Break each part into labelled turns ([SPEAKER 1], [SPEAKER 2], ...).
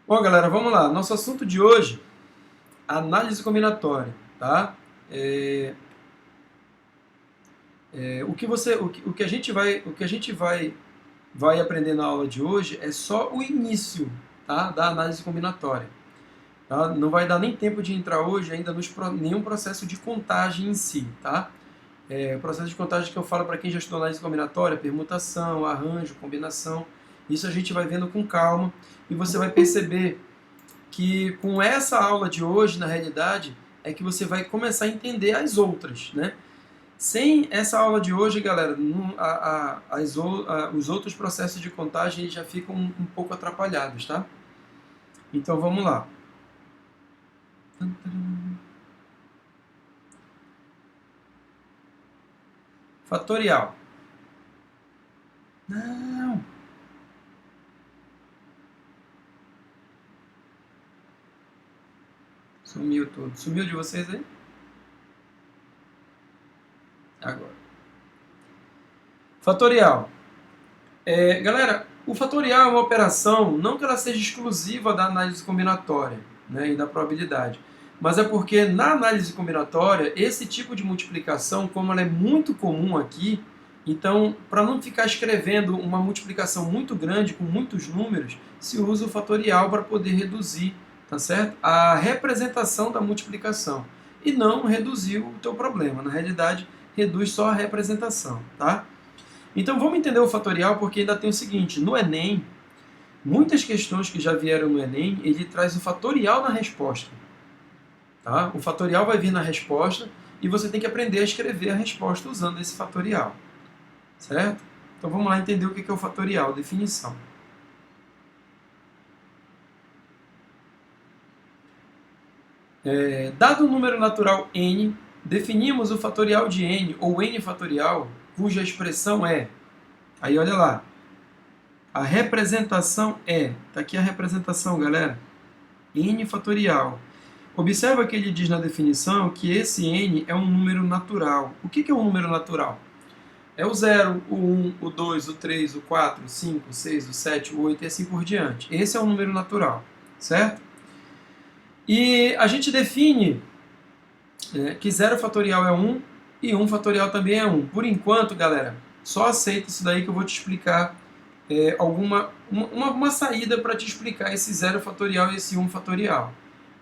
[SPEAKER 1] Bom, galera, vamos lá. Nosso assunto de hoje, análise combinatória, tá? O que a gente vai aprender na aula de hoje é só o início, tá, da análise combinatória. Tá? Não vai dar nem tempo de entrar hoje ainda nenhum processo de contagem em si, tá? O processo de contagem que eu falo para quem já estudou análise combinatória, permutação, arranjo, combinação, isso a gente vai vendo com calma e você vai perceber que com essa aula de hoje, na realidade, é que você vai começar a entender as outras, né? Sem essa aula de hoje, galera, os outros processos de contagem já ficam um pouco atrapalhados, tá? Então vamos lá. Fatorial. Não. Sumiu tudo. Sumiu de vocês aí? Agora. Fatorial. Galera, o fatorial é uma operação, não que ela seja exclusiva da análise combinatória, né, e da probabilidade, mas é porque na análise combinatória, esse tipo de multiplicação, como ela é muito comum aqui, então, para não ficar escrevendo uma multiplicação muito grande, com muitos números, se usa o fatorial para poder reduzir, tá certo? A representação da multiplicação, e não reduzir o teu problema. Na realidade, reduz só a representação, tá? Então vamos entender o fatorial, porque ainda tem o seguinte, no Enem, muitas questões que já vieram no Enem, ele traz o fatorial na resposta. Tá? O fatorial vai vir na resposta e você tem que aprender a escrever a resposta usando esse fatorial. Certo? Então vamos lá entender o que é o fatorial, definição. Dado o número natural n, definimos o fatorial de n, ou n fatorial, cuja expressão é, aí olha lá, a representação está aqui a representação, galera, n fatorial. Observa que ele diz na definição que esse n é um número natural. O que é um número natural? É o 0, o 1, o 2, o 3, o 4, o 5, o 6, o 7, o 8 e assim por diante. Esse é um número natural, certo? E a gente define que 0 fatorial é 1 e 1 fatorial também é 1. Por enquanto, galera, só aceita isso daí que eu vou te explicar uma saída para te explicar esse 0 fatorial e esse 1 fatorial.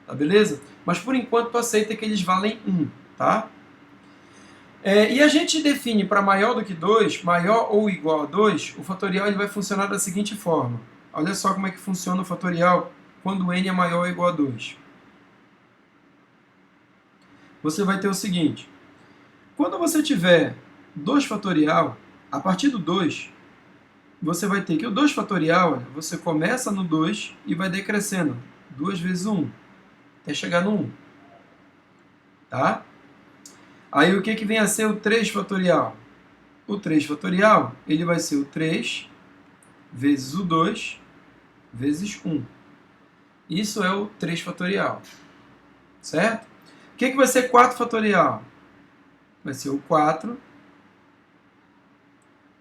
[SPEAKER 1] Tá beleza? Mas por enquanto tu aceita que eles valem 1, tá? E a gente define para maior do que 2, maior ou igual a 2, o fatorial ele vai funcionar da seguinte forma. Olha só como é que funciona o fatorial quando n é maior ou igual a 2. Você vai ter o seguinte, quando você tiver 2 fatorial, a partir do 2, você vai ter que o 2 fatorial, você começa no 2 e vai decrescendo, 2 vezes 1, até chegar no 1. Tá? Aí o que vem a ser o 3 fatorial? O 3 fatorial, ele vai ser o 3 vezes o 2 vezes 1. Isso é o 3 fatorial. Certo? O que vai ser 4 fatorial? Vai ser o 4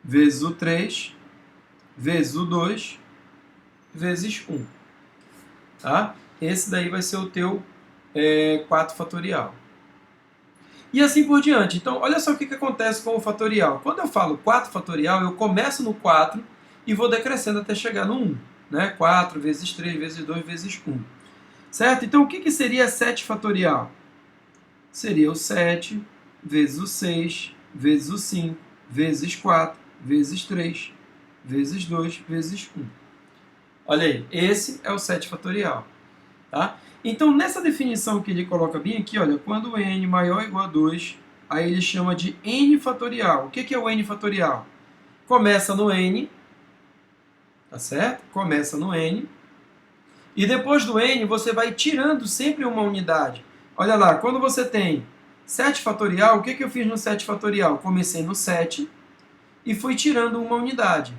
[SPEAKER 1] vezes o 3 vezes o 2 vezes 1. Tá? Esse daí vai ser o teu 4 fatorial. E assim por diante. Então, olha só o que acontece com o fatorial. Quando eu falo 4 fatorial, eu começo no 4 e vou decrescendo até chegar no 1. Né? 4 vezes 3 vezes 2 vezes 1. Certo? Então, o que seria 7 fatorial? Seria o 7 vezes o 6 vezes o 5 vezes 4 vezes 3 vezes 2 vezes 1. Olha aí, esse é o 7 fatorial. Tá? Então, nessa definição que ele coloca bem aqui, olha, quando n maior ou igual a 2, aí ele chama de n fatorial. O que é o n fatorial? Começa no n, tá certo? Começa no n, e depois do n você vai tirando sempre uma unidade. Olha lá, quando você tem 7 fatorial, o que eu fiz no 7 fatorial? Comecei no 7 e fui tirando uma unidade.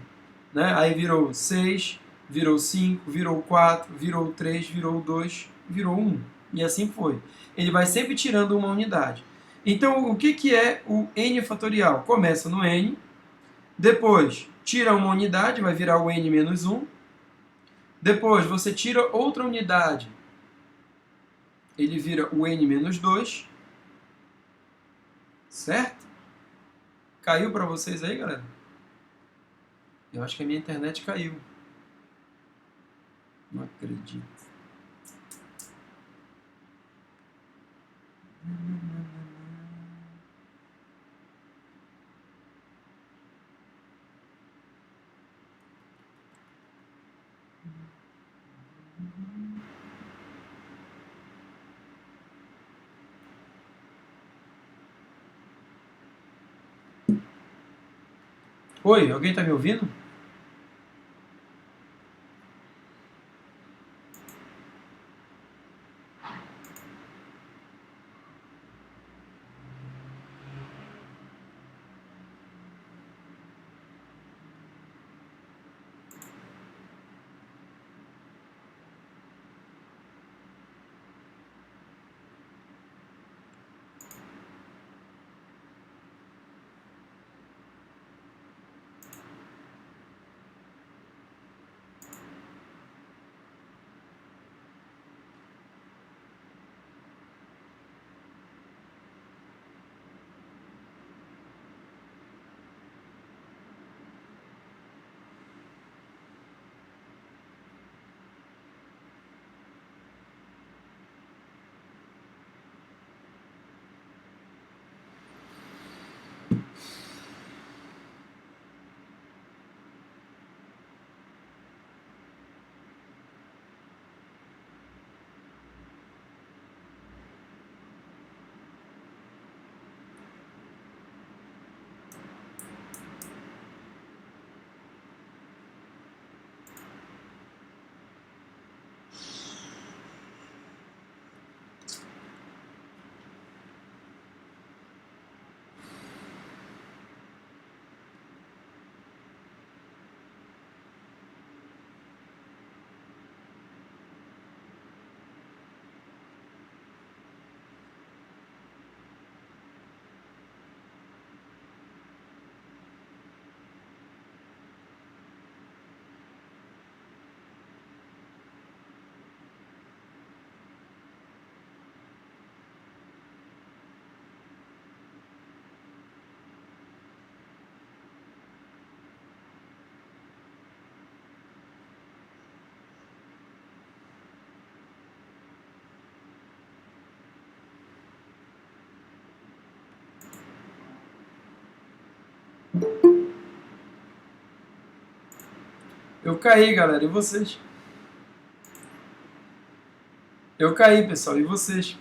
[SPEAKER 1] Né? Aí virou 6, virou 5, virou 4, virou 3, virou 2, virou 1. E assim foi. Ele vai sempre tirando uma unidade. Então, o que é o n fatorial? Começa no n, depois tira uma unidade, vai virar o n menos 1, Depois você tira outra unidade, ele vira o n menos 2, certo? Caiu para vocês aí, galera? Eu acho que a minha internet caiu. Não acredito. Oi, alguém está me ouvindo? Eu caí, galera. E vocês? Eu caí, pessoal. E vocês?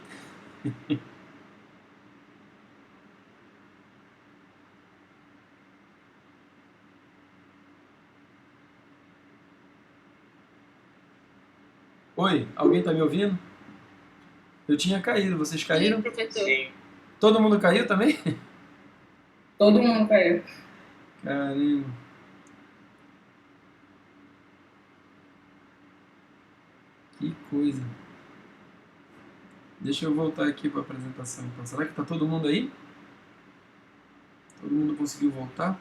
[SPEAKER 1] Oi, alguém está me ouvindo? Eu tinha caído. Vocês caíram?
[SPEAKER 2] Sim, professor. Sim.
[SPEAKER 1] Todo mundo caiu também?
[SPEAKER 2] Todo mundo caiu.
[SPEAKER 1] Caramba. Que coisa. Deixa eu voltar aqui para a apresentação. Então, será que está todo mundo aí? Todo mundo conseguiu voltar?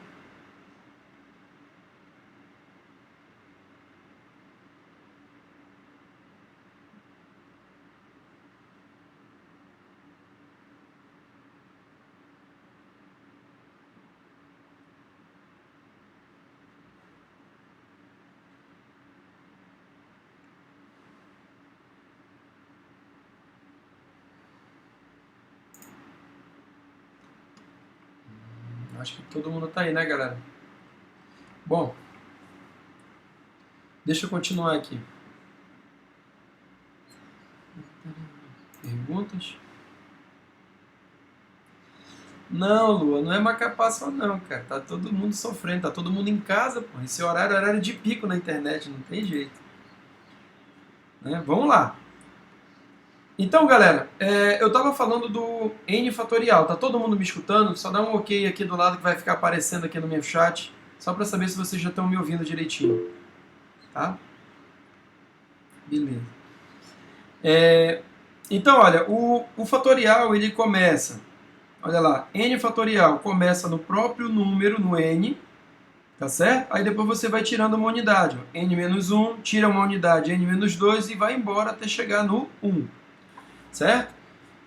[SPEAKER 1] Acho que todo mundo está aí, né, galera? Bom, deixa eu continuar aqui. Perguntas? Não, Lua, não é Macapá não, cara. Tá todo mundo sofrendo, tá todo mundo em casa, pô. Esse horário é horário de pico na internet, não tem jeito. Né? Vamos lá. Então, galera, eu estava falando do N fatorial. Tá todo mundo me escutando? Só dá um ok aqui do lado que vai ficar aparecendo aqui no meu chat, só para saber se vocês já estão me ouvindo direitinho. Tá? Beleza. Então, olha, o fatorial ele começa, olha lá, N fatorial começa no próprio número, no N, Tá certo? Aí depois você vai tirando uma unidade. Ó. N-1, tira uma unidade, N-2 e vai embora até chegar no 1. Certo?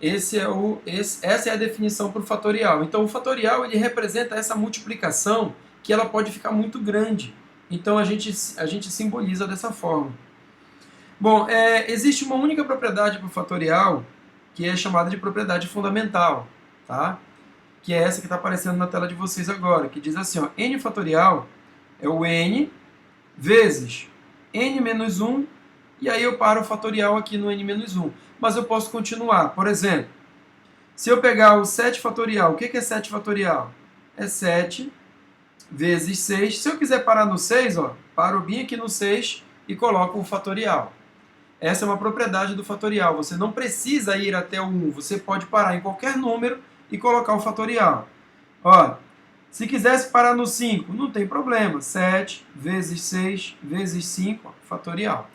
[SPEAKER 1] Essa é a definição para o fatorial. Então, o fatorial ele representa essa multiplicação que ela pode ficar muito grande. Então, a gente simboliza dessa forma. Bom, existe uma única propriedade para o fatorial que é chamada de propriedade fundamental, tá? Que é essa que está aparecendo na tela de vocês agora, que diz assim, ó, n fatorial é o n vezes n menos 1, e aí eu paro o fatorial aqui no n menos 1. Mas eu posso continuar. Por exemplo, se eu pegar o 7 fatorial, o que é 7 fatorial? É 7 vezes 6. Se eu quiser parar no 6, ó, paro bem aqui no 6 e coloco o fatorial. Essa é uma propriedade do fatorial. Você não precisa ir até o 1. Você pode parar em qualquer número e colocar o fatorial. Olha, se quisesse parar no 5, não tem problema. 7 vezes 6 vezes 5, ó, fatorial.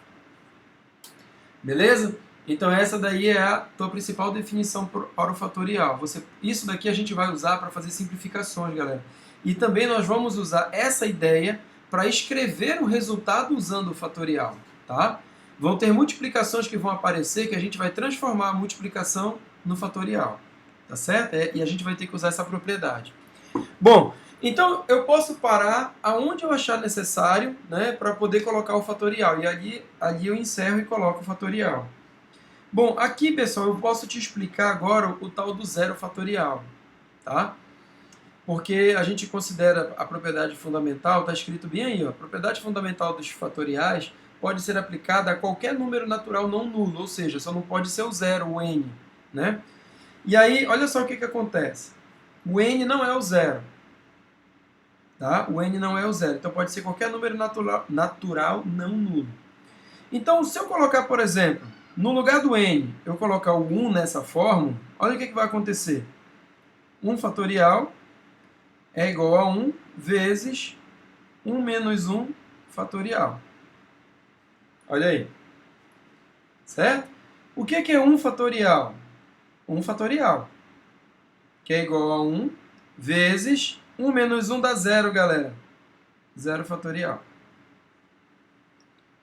[SPEAKER 1] Beleza? Então essa daí é a tua principal definição para o fatorial. Isso daqui a gente vai usar para fazer simplificações, galera. E também nós vamos usar essa ideia para escrever o resultado usando o fatorial, tá? Vão ter multiplicações que vão aparecer que a gente vai transformar a multiplicação no fatorial, tá certo? E a gente vai ter que usar essa propriedade. Bom, então eu posso parar aonde eu achar necessário, né, para poder colocar o fatorial. E ali eu encerro e coloco o fatorial. Bom, aqui, pessoal, eu posso te explicar agora o tal do zero fatorial, tá? Porque a gente considera a propriedade fundamental, está escrito bem aí, ó, a propriedade fundamental dos fatoriais pode ser aplicada a qualquer número natural não nulo, ou seja, só não pode ser o zero, o n, né? E aí, olha só o que acontece. O n não é o zero, tá? O n não é o zero, então pode ser qualquer número natural não nulo. Então, se eu colocar, por exemplo, no lugar do n, eu colocar o 1 nessa fórmula, olha o que vai acontecer. 1 fatorial é igual a 1 vezes 1 menos 1 fatorial. Olha aí. Certo? O que é 1 fatorial? 1 fatorial, que é igual a 1 vezes 1 menos 1 dá 0, galera. 0 fatorial.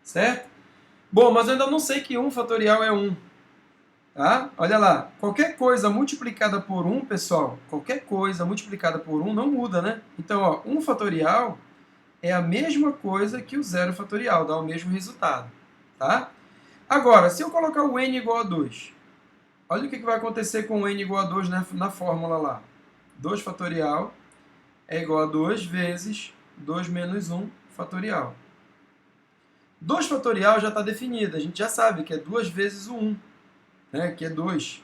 [SPEAKER 1] Certo? Bom, mas eu ainda não sei que 1 fatorial é 1. Tá? Olha lá, qualquer coisa multiplicada por 1, pessoal, qualquer coisa multiplicada por 1 não muda, né? Então, ó, 1 fatorial é a mesma coisa que o 0 fatorial, dá o mesmo resultado. Tá? Agora, se eu colocar o n igual a 2, olha o que vai acontecer com o n igual a 2 na fórmula lá. 2 fatorial é igual a 2 vezes 2 menos 1 fatorial. 2 fatorial já está definido, a gente já sabe que é 2 vezes o 1, né, que é 2.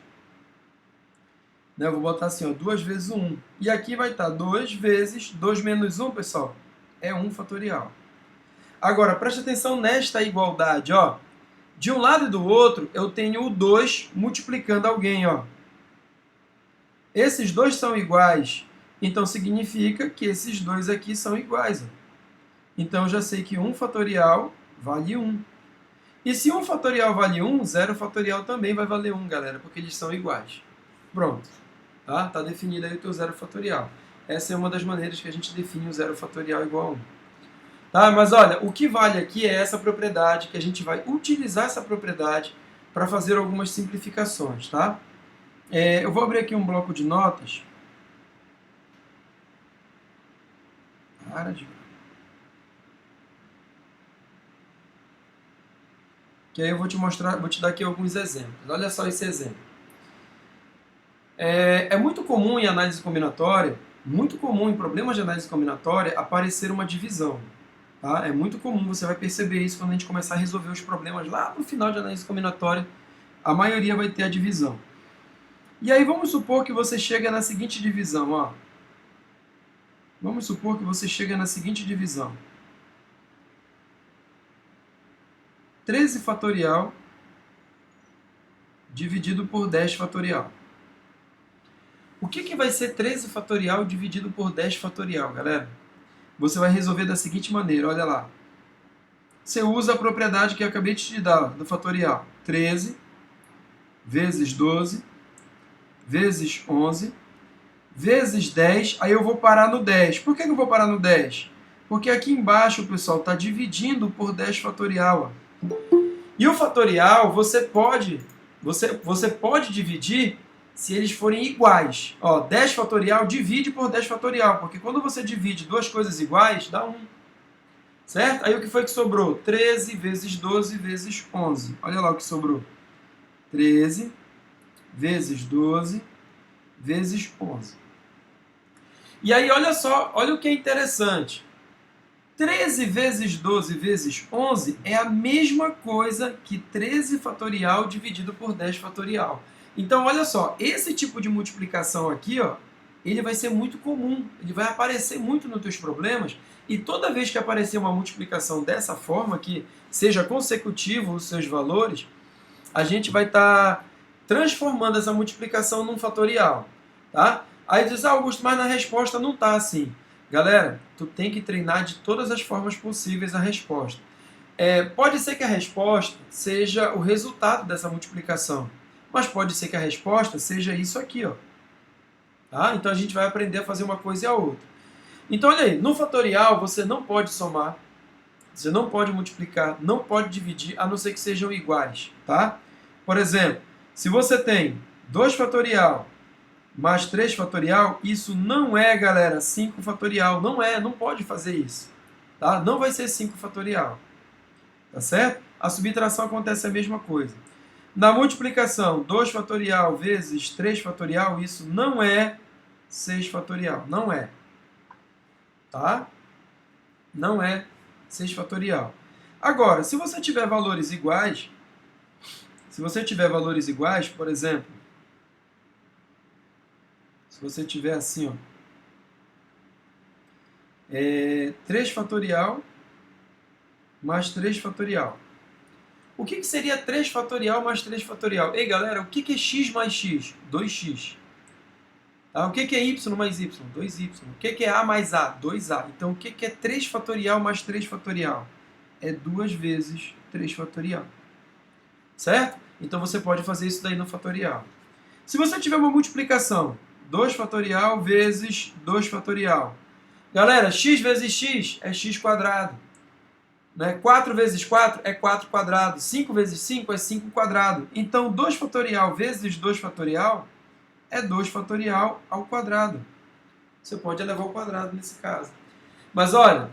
[SPEAKER 1] Né, eu vou botar assim, ó, 2 vezes o 1. E aqui vai estar 2 vezes 2 menos 1, pessoal, é 1 fatorial. Agora, preste atenção nesta igualdade, ó. De um lado e do outro, eu tenho o 2 multiplicando alguém, ó. Esses dois são iguais, então significa que esses dois aqui são iguais, ó. Então, eu já sei que 1 fatorial vale 1. E se 1 fatorial vale 1, 0 fatorial também vai valer 1, galera, porque eles são iguais. Pronto. Tá? Tá definido aí o teu 0 fatorial. Essa é uma das maneiras que a gente define o 0 fatorial igual a 1. Tá? Mas olha, o que vale aqui é essa propriedade, que a gente vai utilizar essa propriedade para fazer algumas simplificações. Tá? Eu vou abrir aqui um bloco de notas. Para de... Que aí eu vou te mostrar, vou te dar aqui alguns exemplos. Olha só esse exemplo. É muito comum em análise combinatória, muito comum em problemas de análise combinatória, aparecer uma divisão. Tá? É muito comum, você vai perceber isso quando a gente começar a resolver os problemas lá no final de análise combinatória, a maioria vai ter a divisão. E aí vamos supor que você chega na seguinte divisão, ó. Vamos supor que você chega na seguinte divisão. 13 fatorial dividido por 10 fatorial. O que vai ser 13 fatorial dividido por 10 fatorial, galera? Você vai resolver da seguinte maneira, olha lá. Você usa a propriedade que eu acabei de te dar, do fatorial. 13 vezes 12 vezes 11 vezes 10, aí eu vou parar no 10. Por que eu vou parar no 10? Porque aqui embaixo, pessoal, está dividindo por 10 fatorial. Ó. E o fatorial, você pode dividir se eles forem iguais. Ó, 10 fatorial divide por 10 fatorial, porque quando você divide duas coisas iguais, dá 1. Certo? Aí o que foi que sobrou? 13 vezes 12 vezes 11. Olha lá o que sobrou. 13 vezes 12 vezes 11. E aí, olha só, olha o que é interessante. 13 vezes 12 vezes 11 é a mesma coisa que 13 fatorial dividido por 10 fatorial. Então, olha só, esse tipo de multiplicação aqui, ó, ele vai ser muito comum, ele vai aparecer muito nos teus problemas, e toda vez que aparecer uma multiplicação dessa forma, que seja consecutivo os seus valores, a gente vai estar transformando essa multiplicação num fatorial. Tá? Aí diz, Augusto, mas na resposta não está assim. Galera, tu tem que treinar de todas as formas possíveis a resposta. Pode ser que a resposta seja o resultado dessa multiplicação, mas pode ser que a resposta seja isso aqui. Ó. Tá? Então a gente vai aprender a fazer uma coisa e a outra. Então olha aí, no fatorial você não pode somar, você não pode multiplicar, não pode dividir, a não ser que sejam iguais. Tá? Por exemplo, se você tem 2 fatorial mais 3 fatorial, isso não é, galera, 5 fatorial. Não é, não pode fazer isso. Tá? Não vai ser 5 fatorial. Tá certo? A subtração acontece a mesma coisa. Na multiplicação, 2 fatorial vezes 3 fatorial, isso não é 6 fatorial. Não é. Tá? Não é 6 fatorial. Agora, se você tiver valores iguais, por exemplo, se você tiver assim, ó, 3 fatorial mais 3 fatorial. O que seria 3 fatorial mais 3 fatorial? Ei, galera, o que é x mais x? 2x. Tá? O que é y mais y? 2y. O que é a mais a? 2a. Então, o que é 3 fatorial mais 3 fatorial? É 2 vezes 3 fatorial. Certo? Então, você pode fazer isso daí no fatorial. Se você tiver uma multiplicação, 2 fatorial vezes 2 fatorial. Galera, x vezes x é x quadrado. Né? 4 vezes 4 é 4 quadrado. 5 vezes 5 é 5 quadrado. Então, 2 fatorial vezes 2 fatorial é 2 fatorial ao quadrado. Você pode elevar ao quadrado nesse caso. Mas olha,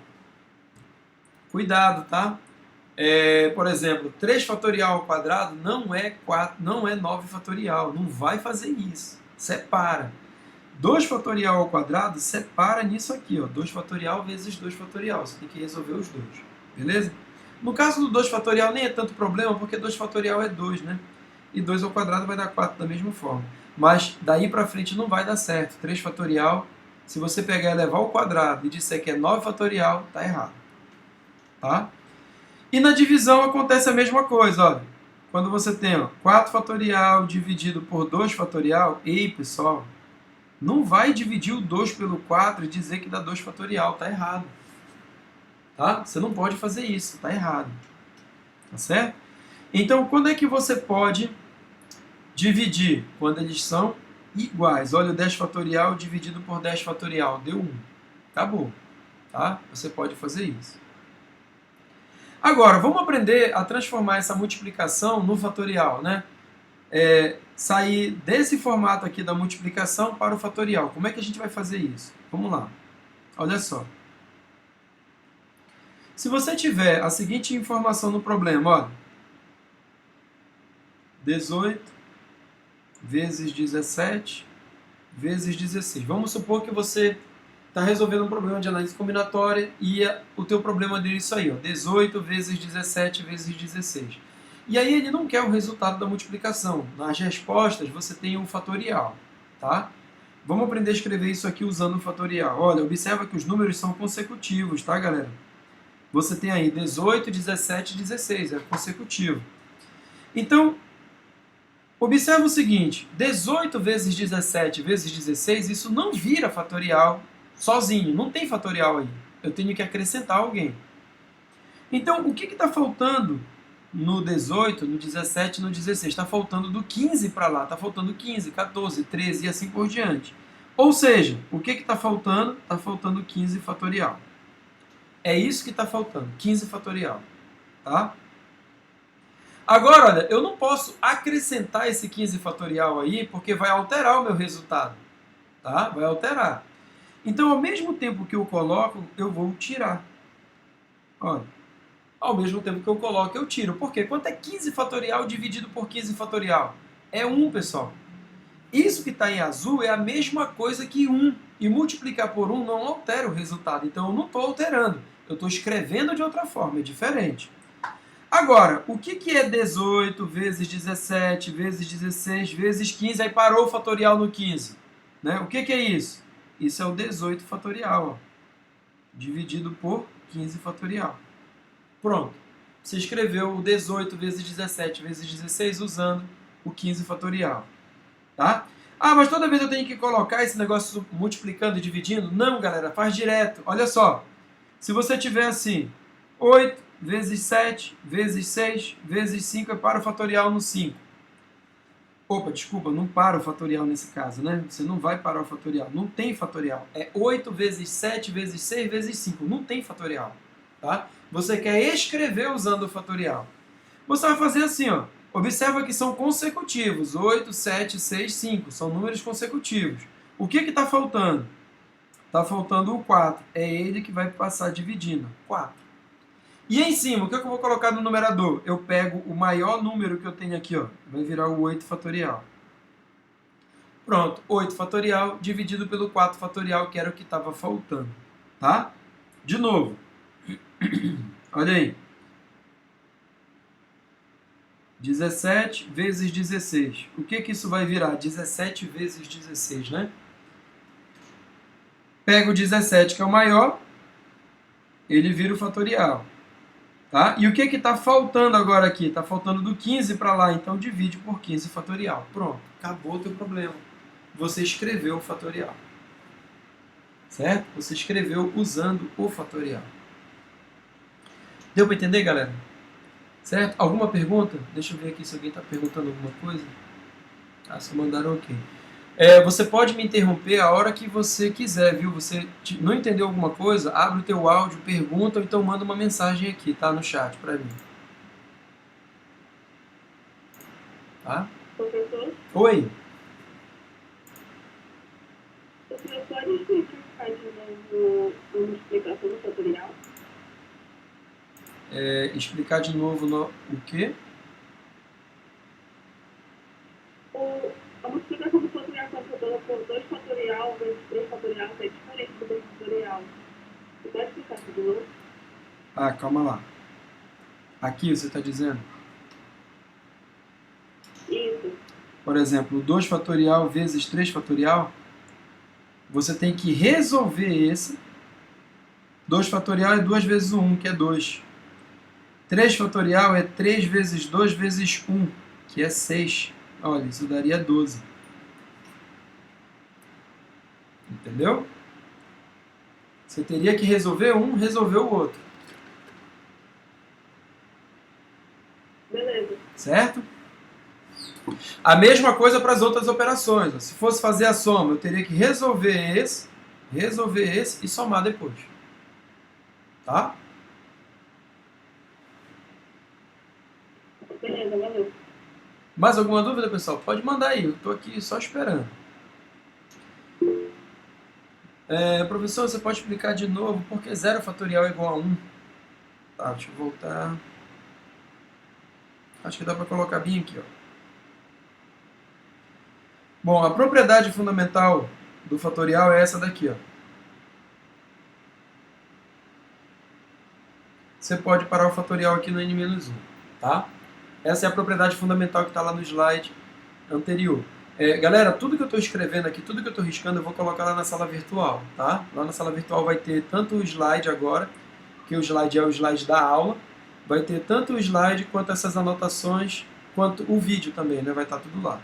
[SPEAKER 1] cuidado, tá? Por exemplo, 3 fatorial ao quadrado não é 9 fatorial. Não vai fazer isso. Separa. 2 fatorial ao quadrado, separa nisso aqui, ó, 2 fatorial vezes 2 fatorial. Você tem que resolver os dois, beleza? No caso do 2 fatorial nem é tanto problema, porque 2 fatorial é 2, né? E 2 ao quadrado vai dar 4 da mesma forma. Mas daí pra frente não vai dar certo. 3 fatorial, se você pegar e elevar ao quadrado e disser que é 9 fatorial, tá errado. Tá? E na divisão acontece a mesma coisa, olha. Quando você tem, ó, 4 fatorial dividido por 2 fatorial, ei, pessoal, não vai dividir o 2 pelo 4 e dizer que dá 2 fatorial. Tá errado. Tá? Você não pode fazer isso. Tá errado. Tá certo? Então, quando é que você pode dividir? Quando eles são iguais. Olha, o 10 fatorial dividido por 10 fatorial. Deu 1. Acabou. Tá? Você pode fazer isso. Agora, vamos aprender a transformar essa multiplicação no fatorial, né? Sair desse formato aqui da multiplicação para o fatorial. Como é que a gente vai fazer isso? Vamos lá. Olha só. Se você tiver a seguinte informação no problema, olha, 18 vezes 17 vezes 16. Vamos supor que você está resolvendo um problema de análise combinatória e o teu problema dele é isso aí, ó, 18 vezes 17 vezes 16. E aí ele não quer o resultado da multiplicação. Nas respostas você tem um fatorial, tá? Vamos aprender a escrever isso aqui usando o fatorial. Olha, observa que os números são consecutivos, tá, galera? Você tem aí 18, 17 e 16, é consecutivo. Então, observa o seguinte, 18 vezes 17 vezes 16, isso não vira fatorial sozinho, não tem fatorial aí. Eu tenho que acrescentar alguém. Então, o que está faltando no 18, no 17 e no 16? Está faltando do 15 para lá, está faltando 15, 14, 13 e assim por diante. Ou seja, o que está faltando? Está faltando 15 fatorial. É isso que está faltando, 15 fatorial. Tá? Agora, olha, eu não posso acrescentar esse 15 fatorial aí, porque vai alterar o meu resultado. Tá? Vai alterar. Então, ao mesmo tempo que eu coloco, eu vou tirar. Olha, ao mesmo tempo que eu coloco, eu tiro. Por quê? Quanto é 15 fatorial dividido por 15 fatorial? É 1, pessoal. Isso que está em azul é a mesma coisa que 1. E multiplicar por 1 não altera o resultado. Então, eu não estou alterando. Eu estou escrevendo de outra forma, é diferente. Agora, o que é 18 vezes 17 vezes 16 vezes 15? Aí parou o fatorial no 15. Né? O que é isso? Isso é o 18 fatorial. Ó, dividido por 15 fatorial. Pronto. Você escreveu o 18 vezes 17 vezes 16 usando o 15 fatorial. Tá? Ah, mas toda vez eu tenho que colocar esse negócio multiplicando e dividindo? Não, galera, faz direto. Olha só. Se você tiver assim, 8 vezes 7 vezes 6 vezes 5, é para o fatorial no 5. Opa, desculpa, não para o fatorial nesse caso, né? Você não vai parar o fatorial. Não tem fatorial. É 8 vezes 7 vezes 6 vezes 5. Não tem fatorial. Tá? Você quer escrever usando o fatorial. Você vai fazer assim, ó. Observa que são consecutivos. 8, 7, 6, 5. São números consecutivos. O que está faltando? Está faltando o 4. É ele que vai passar dividindo. 4. E em cima, o que eu vou colocar no numerador? Eu pego o maior número que eu tenho aqui, ó. Vai virar o 8 fatorial. Pronto, 8 fatorial dividido pelo 4 fatorial, que era o que estava faltando. Tá? De novo. Olha aí. 17 vezes 16. O que isso vai virar? 17 vezes 16, né? Pega o 17, que é o maior, ele vira o fatorial. Tá? E o que está faltando agora aqui? Está faltando do 15 para lá, então divide por 15 fatorial. Pronto, acabou o teu problema. Você escreveu o fatorial. Certo? Você escreveu usando o fatorial. Deu para entender, galera? Certo? Alguma pergunta? Deixa eu ver aqui se alguém está perguntando alguma coisa. Ah, só mandaram ok. Você pode me interromper a hora que você quiser, viu? Você não entendeu alguma coisa? Abre o teu áudio, pergunta ou então manda uma mensagem aqui, tá? No chat para mim. Tá?
[SPEAKER 2] Professor?
[SPEAKER 1] Oi?
[SPEAKER 2] O senhor pode explicar de novo uma explicação do fatorial?
[SPEAKER 1] Explicar de novo o quê?
[SPEAKER 2] A multiplicação do fatorial calculada por 2 fatorial vezes 3 fatorial é diferente do 2 fatorial. Você pode explicar isso de novo?
[SPEAKER 1] Ah, calma lá. Aqui você está dizendo?
[SPEAKER 2] Isso.
[SPEAKER 1] Por exemplo, 2 fatorial vezes 3 fatorial, você tem que resolver esse. 2 fatorial é 2 vezes 1, que é 2. 3 fatorial é 3 vezes 2 vezes 1, que é 6. Olha, isso daria 12. Entendeu? Você teria que resolver um, resolver o outro.
[SPEAKER 2] Beleza.
[SPEAKER 1] Certo? A mesma coisa para as outras operações. Se fosse fazer a soma, eu teria que resolver esse e somar depois. Tá?
[SPEAKER 2] Beleza, valeu.
[SPEAKER 1] Mais alguma dúvida, pessoal? Pode mandar aí, eu estou aqui só esperando. Professor, você pode explicar de novo por que 0 fatorial é igual a 1? Tá, deixa eu voltar. Acho que dá para colocar bem aqui, ó. Bom, a propriedade fundamental do fatorial é essa daqui, ó. Você pode parar o fatorial aqui no n-1, tá? Essa é a propriedade fundamental que está lá no slide anterior. Galera, tudo que eu estou escrevendo aqui, tudo que eu estou riscando, eu vou colocar lá na sala virtual, tá? Lá na sala virtual vai ter tanto o slide agora, que o slide é o slide da aula, vai ter tanto o slide quanto essas anotações, quanto o vídeo também, né? Vai estar tudo lá.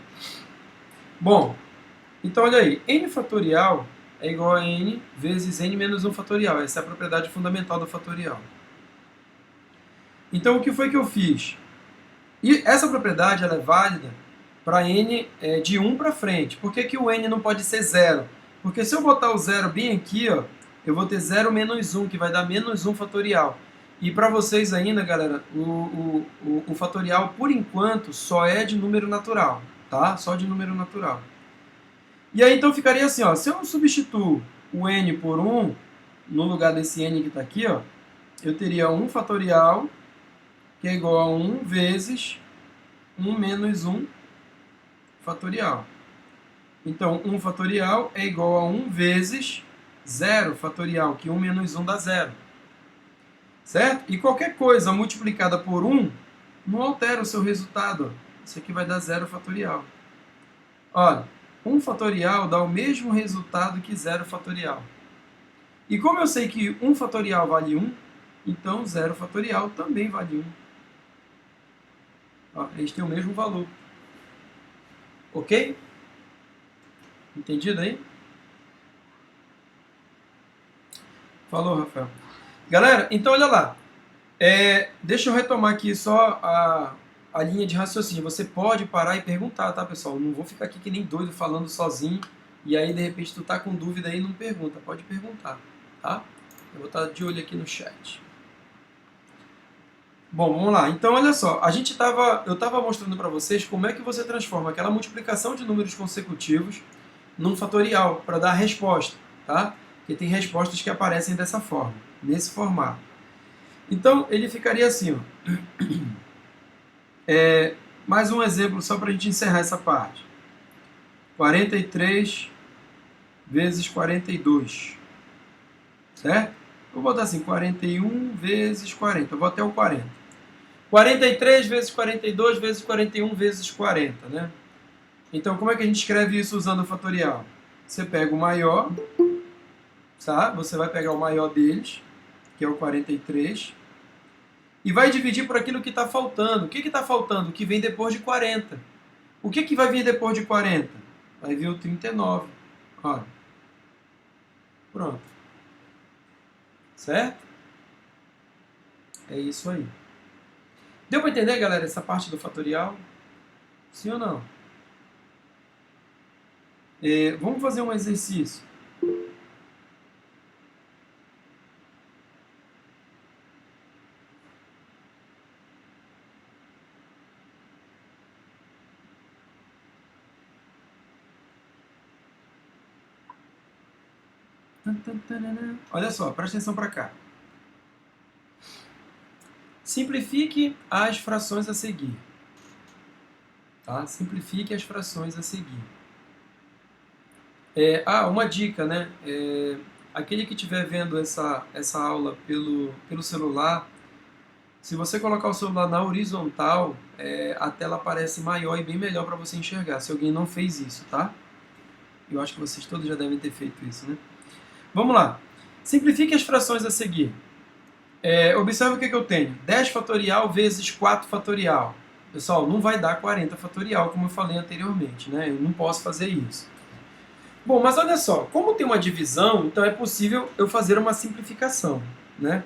[SPEAKER 1] Bom, então olha aí, n fatorial é igual a n vezes n menos 1 fatorial. Essa é a propriedade fundamental do fatorial. Então o que foi que eu fiz? E essa propriedade ela é válida para n de 1 para frente. Por que o n não pode ser 0? Porque se eu botar o 0 bem aqui, ó, eu vou ter 0 menos 1, que vai dar menos 1 fatorial. E para vocês ainda, galera, o fatorial, por enquanto, só é de número natural, tá? Só de número natural. E aí, então, ficaria assim, ó, se eu substituo o n por 1, no lugar desse n que está aqui, ó, eu teria 1 fatorial, que é igual a 1 vezes 1 menos 1 fatorial. Então, 1 fatorial é igual a 1 vezes 0 fatorial, que 1 menos 1 dá 0. Certo? E qualquer coisa multiplicada por 1 não altera o seu resultado. Isso aqui vai dar 0 fatorial. Olha, 1 fatorial dá o mesmo resultado que 0 fatorial. E como eu sei que 1 fatorial vale 1, então 0 fatorial também vale 1. Ó, eles têm o mesmo valor. Ok? Entendido aí? Falou, Rafael. Galera, então olha lá. Deixa eu retomar aqui só a linha de raciocínio. Você pode parar e perguntar, tá, pessoal? Não vou ficar aqui que nem doido falando sozinho e aí de repente tu tá com dúvida aí e não pergunta. Pode perguntar, tá? Eu vou estar de olho aqui no chat. Bom, vamos lá. Então, olha só. Eu estava mostrando para vocês como é que você transforma aquela multiplicação de números consecutivos num fatorial para dar a resposta, tá? Porque tem respostas que aparecem dessa forma, nesse formato. Então, ele ficaria assim, ó. Mais um exemplo só para a gente encerrar essa parte. 43 vezes 42. Certo? Vou botar assim, 41 vezes 40. Eu vou até o 40. 43 vezes 42 vezes 41 vezes 40, né? Então, como é que a gente escreve isso usando o fatorial? Você pega o maior, tá? Você vai pegar o maior deles, que é o 43, e vai dividir por aquilo que está faltando. O que está faltando? O que vem depois de 40. O que vai vir depois de 40? Vai vir o 39. Olha. Pronto. Certo? É isso aí. Deu para entender, galera, essa parte do fatorial? Sim ou não? Vamos fazer um exercício. Olha só, presta atenção para cá. Simplifique as frações a seguir. Tá? Simplifique as frações a seguir. Uma dica, né? Aquele que estiver vendo essa aula pelo celular, se você colocar o celular na horizontal, a tela aparece maior e bem melhor para você enxergar, se alguém não fez isso, tá? Eu acho que vocês todos já devem ter feito isso, né? Vamos lá. Simplifique as frações a seguir. Observe o que eu tenho. 10 fatorial vezes 4 fatorial. Pessoal, não vai dar 40 fatorial, como eu falei anteriormente, né? Eu não posso fazer isso. Bom, mas olha só, como tem uma divisão, então é possível eu fazer uma simplificação, né?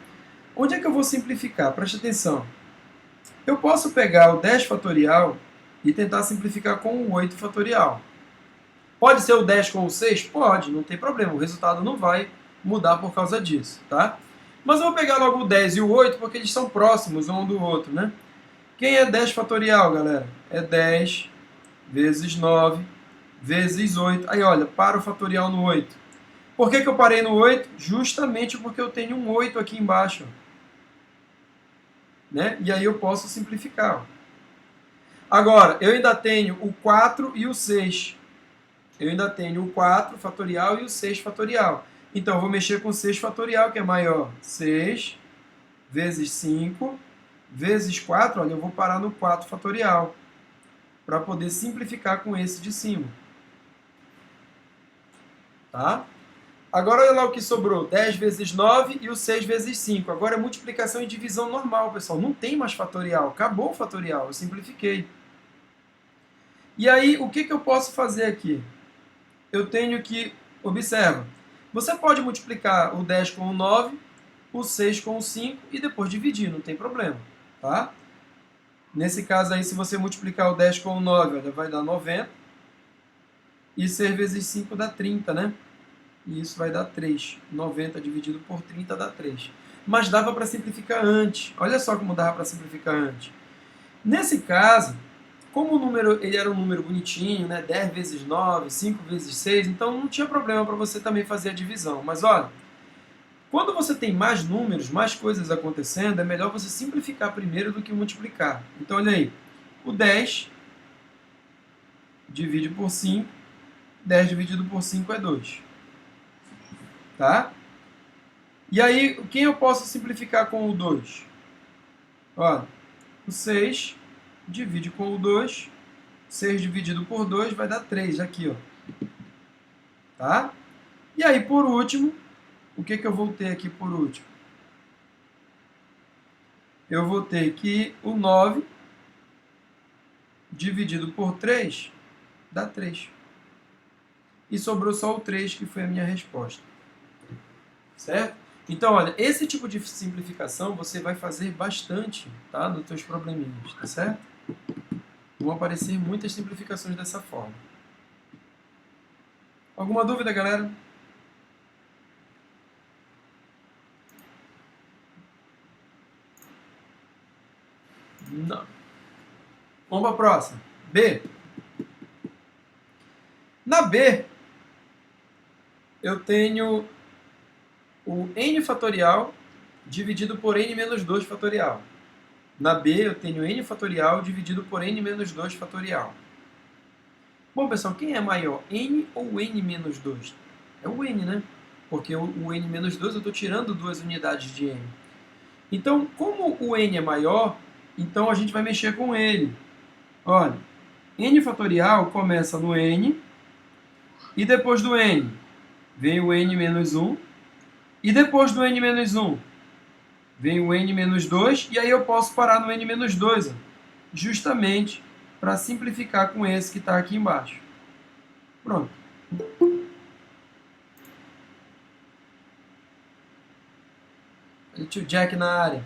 [SPEAKER 1] Onde é que eu vou simplificar? Preste atenção. Eu posso pegar o 10 fatorial e tentar simplificar com o 8 fatorial. Pode ser o 10 com o 6? Pode, não tem problema. O resultado não vai mudar por causa disso, tá? Mas eu vou pegar logo o 10 e o 8 porque eles são próximos um do outro, né? Quem é 10 fatorial, galera? É 10 vezes 9 vezes 8. Aí, olha, para o fatorial no 8. Por que eu parei no 8? Justamente porque eu tenho um 8 aqui embaixo. Né? E aí eu posso simplificar. Agora, eu ainda tenho o 4 e o 6. Eu ainda tenho o 4 fatorial e o 6 fatorial. Então, eu vou mexer com o 6 fatorial, que é maior. 6 vezes 5 vezes 4, olha, eu vou parar no 4 fatorial, para poder simplificar com esse de cima. Tá? Agora, olha lá o que sobrou. 10 vezes 9 e o 6 vezes 5. Agora é multiplicação e divisão normal, pessoal. Não tem mais fatorial. Acabou o fatorial. Eu simplifiquei. E aí, o que eu posso fazer aqui? Eu tenho que... Observa. Você pode multiplicar o 10 com o 9, o 6 com o 5 e depois dividir. Não tem problema. Tá? Nesse caso aí, se você multiplicar o 10 com o 9, olha, vai dar 90. E 6 vezes 5 dá 30, né? e isso vai dar 3. 90 dividido por 30 dá 3. Mas dava para simplificar antes. Olha só como dava para simplificar antes. Nesse caso, como o número ele era um número bonitinho, né? 10 vezes 9, 5 vezes 6, então não tinha problema para você também fazer a divisão. Mas olha, quando você tem mais números, mais coisas acontecendo, é melhor você simplificar primeiro do que multiplicar. Então olha aí, o 10 divide por 5, 10 dividido por 5 é 2. Tá? E aí, quem eu posso simplificar com o 2? Olha, o 6 divide com o 2, 6 dividido por 2 vai dar 3 aqui, ó. Tá? E aí, por último, o que eu vou ter aqui por último? Eu vou ter que o 9 dividido por 3 dá 3. E sobrou só o 3, que foi a minha resposta. Certo? Então, olha, esse tipo de simplificação você vai fazer bastante, tá? Nos teus probleminhas, tá certo? Vão aparecer muitas simplificações dessa forma. Alguma dúvida, galera? Não. Vamos para a próxima. B. Na B, eu tenho o n fatorial dividido por n menos 2 fatorial. Na B, eu tenho n fatorial dividido por n menos 2 fatorial. Bom, pessoal, quem é maior, n ou n menos 2? É o n, né? Porque o n menos 2 eu estou tirando 2 unidades de n. Então, como o n é maior, então a gente vai mexer com ele. Olha, n fatorial começa no n, e depois do n vem o n menos 1, e depois do n menos 1 vem o n menos 2, e aí eu posso parar no n menos 2, justamente para simplificar com esse que está aqui embaixo. Pronto. Tio Jack na área.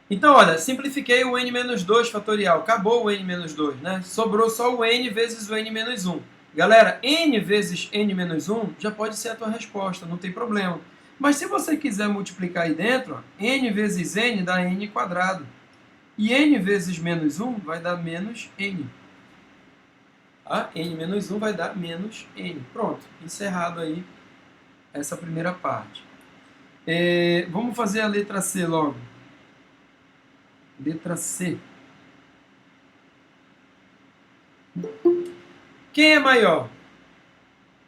[SPEAKER 1] Então, olha, simplifiquei o n menos 2 fatorial. Acabou o n menos 2, né? Sobrou só o n vezes o n menos 1. Galera, n vezes n menos 1 já pode ser a tua resposta, não tem problema. Mas se você quiser multiplicar aí dentro, ó, n vezes n dá n quadrado. E n vezes menos 1 vai dar menos n. Tá? N menos 1 vai dar menos n. Pronto, encerrado aí essa primeira parte. Vamos fazer a letra C logo. Letra C. Quem é maior?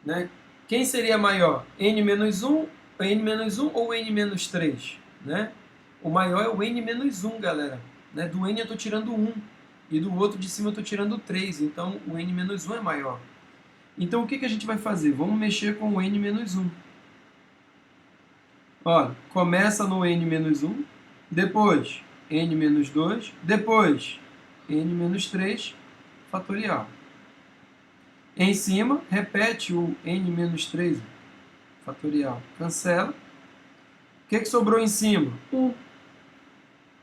[SPEAKER 1] Né? Quem seria maior? N menos 1, N menos 1 ou N menos 3? Né? O maior é o N menos 1, galera. Né? Do N eu estou tirando 1. E do outro de cima eu estou tirando 3. Então, o N menos 1 é maior. Então, o que a gente vai fazer? Vamos mexer com o N menos 1. Olha, começa no N menos 1. Depois, N menos 2. Depois, N menos 3 fatorial. Em cima, repete o n menos 3 fatorial. Cancela. O que sobrou em cima? 1.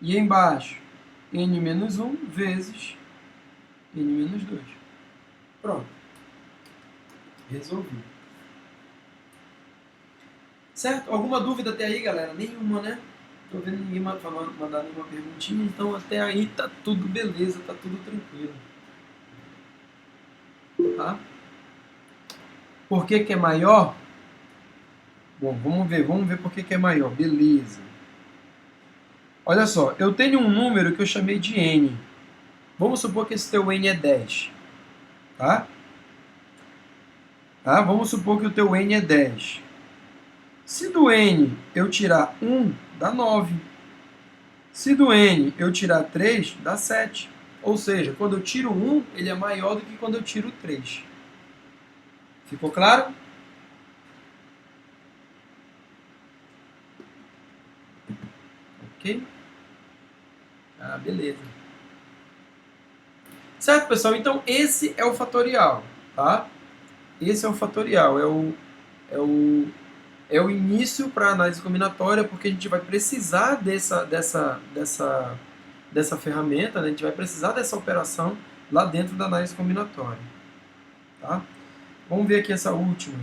[SPEAKER 1] E embaixo, n menos 1 vezes n menos 2. Pronto. Resolvi. Certo? Alguma dúvida até aí, galera? Nenhuma, né? Tô vendo ninguém mandar nenhuma perguntinha, então até aí tá tudo beleza, tá tudo tranquilo. Tá? Por que é maior? Bom, vamos ver por que é maior. Beleza. Olha só, eu tenho um número que eu chamei de n. Vamos supor que esse teu n é 10. Tá? Vamos supor que o teu n é 10. Se do n eu tirar 1, dá 9. Se do n eu tirar 3, dá 7. Ou seja, quando eu tiro 1, ele é maior do que quando eu tiro 3. Ficou claro? Ok? Beleza. Certo, pessoal? Então, esse é o fatorial, tá? Esse é o fatorial, é o início para a análise combinatória, porque a gente vai precisar dessa ferramenta, né? A gente vai precisar dessa operação lá dentro da análise combinatória. Tá? Vamos ver aqui essa última.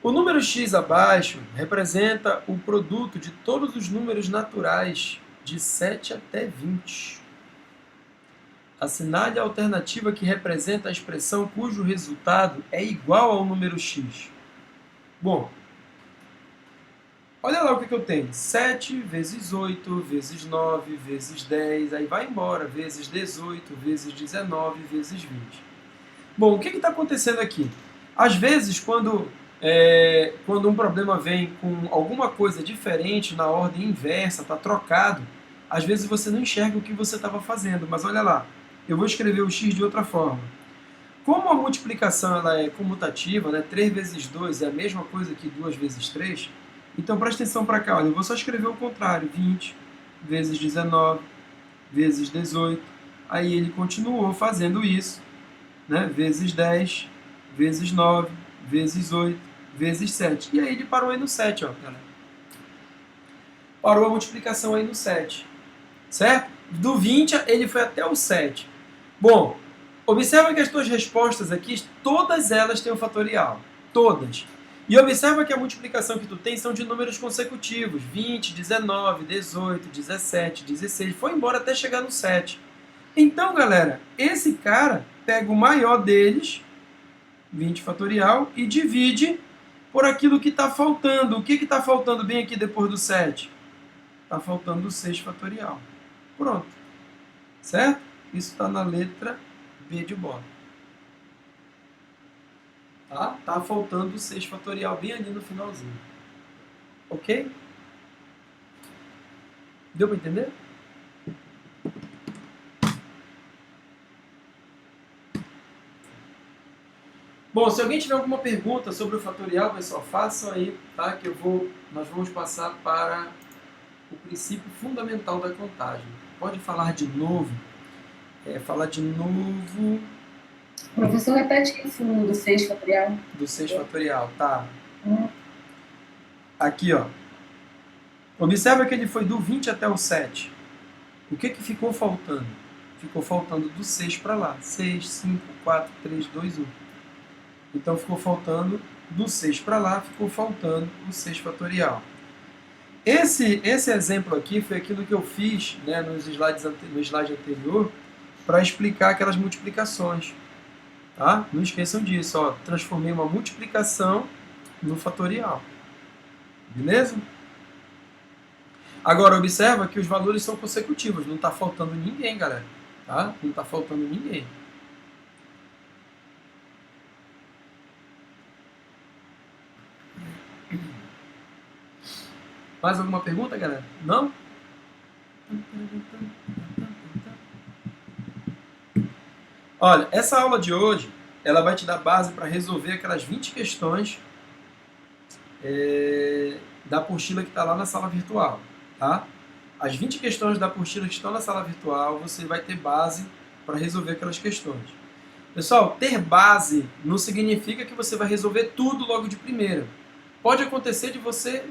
[SPEAKER 1] O número x abaixo representa o produto de todos os números naturais de 7 até 20. Assinale a alternativa que representa a expressão cujo resultado é igual ao número x. Bom, olha lá o que eu tenho. 7 vezes 8, vezes 9, vezes 10, aí vai embora, vezes 18, vezes 19, vezes 20. Bom, o que está acontecendo aqui? Às vezes, quando um problema vem com alguma coisa diferente na ordem inversa, está trocado, às vezes você não enxerga o que você estava fazendo, mas olha lá, eu vou escrever o x de outra forma. Como a multiplicação ela é comutativa, né, 3 vezes 2 é a mesma coisa que 2 vezes 3, então presta atenção para cá, olha, eu vou só escrever o contrário, 20 vezes 19 vezes 18, aí ele continuou fazendo isso, né, vezes 10, vezes 9, vezes 8, vezes 7. E aí ele parou aí no 7, ó, galera. Parou a multiplicação aí no 7. Certo? Do 20 ele foi até o 7. Bom, observa que as tuas respostas aqui, todas elas têm o fatorial. Todas. E observa que a multiplicação que tu tem são de números consecutivos. 20, 19, 18, 17, 16. Foi embora até chegar no 7. Então, galera, esse cara pega o maior deles, 20 fatorial, e divide por aquilo que está faltando. O que está faltando bem aqui depois do 7? Está faltando o 6 fatorial. Pronto. Certo? Isso está na letra B de bola. Tá? Tá faltando o 6 fatorial bem ali no finalzinho. Ok? Deu para entender? Bom, se alguém tiver alguma pergunta sobre o fatorial, pessoal, façam aí, tá? Que nós vamos passar para o princípio fundamental da contagem. Pode falar de novo? Falar de novo...
[SPEAKER 3] Professor, repete isso do 6 fatorial.
[SPEAKER 1] Do 6 fatorial, tá. Aqui, ó. Observa que ele foi do 20 até o 7. O que ficou faltando? Ficou faltando do 6 para lá. 6, 5, 4, 3, 2, 1. Então, ficou faltando do 6 para lá, ficou faltando o 6 fatorial. Esse exemplo aqui foi aquilo que eu fiz, né, no slide anterior para explicar aquelas multiplicações. Tá? Não esqueçam disso. Ó, transformei uma multiplicação no fatorial. Beleza? Agora, observa que os valores são consecutivos. Não está faltando ninguém, galera. Tá? Não está faltando ninguém. Mais alguma pergunta, galera? Não? Olha, essa aula de hoje, ela vai te dar base para resolver aquelas 20 questões da apostila que está lá na sala virtual. Tá? As 20 questões da apostila que estão na sala virtual, você vai ter base para resolver aquelas questões. Pessoal, ter base não significa que você vai resolver tudo logo de primeira. Pode acontecer de você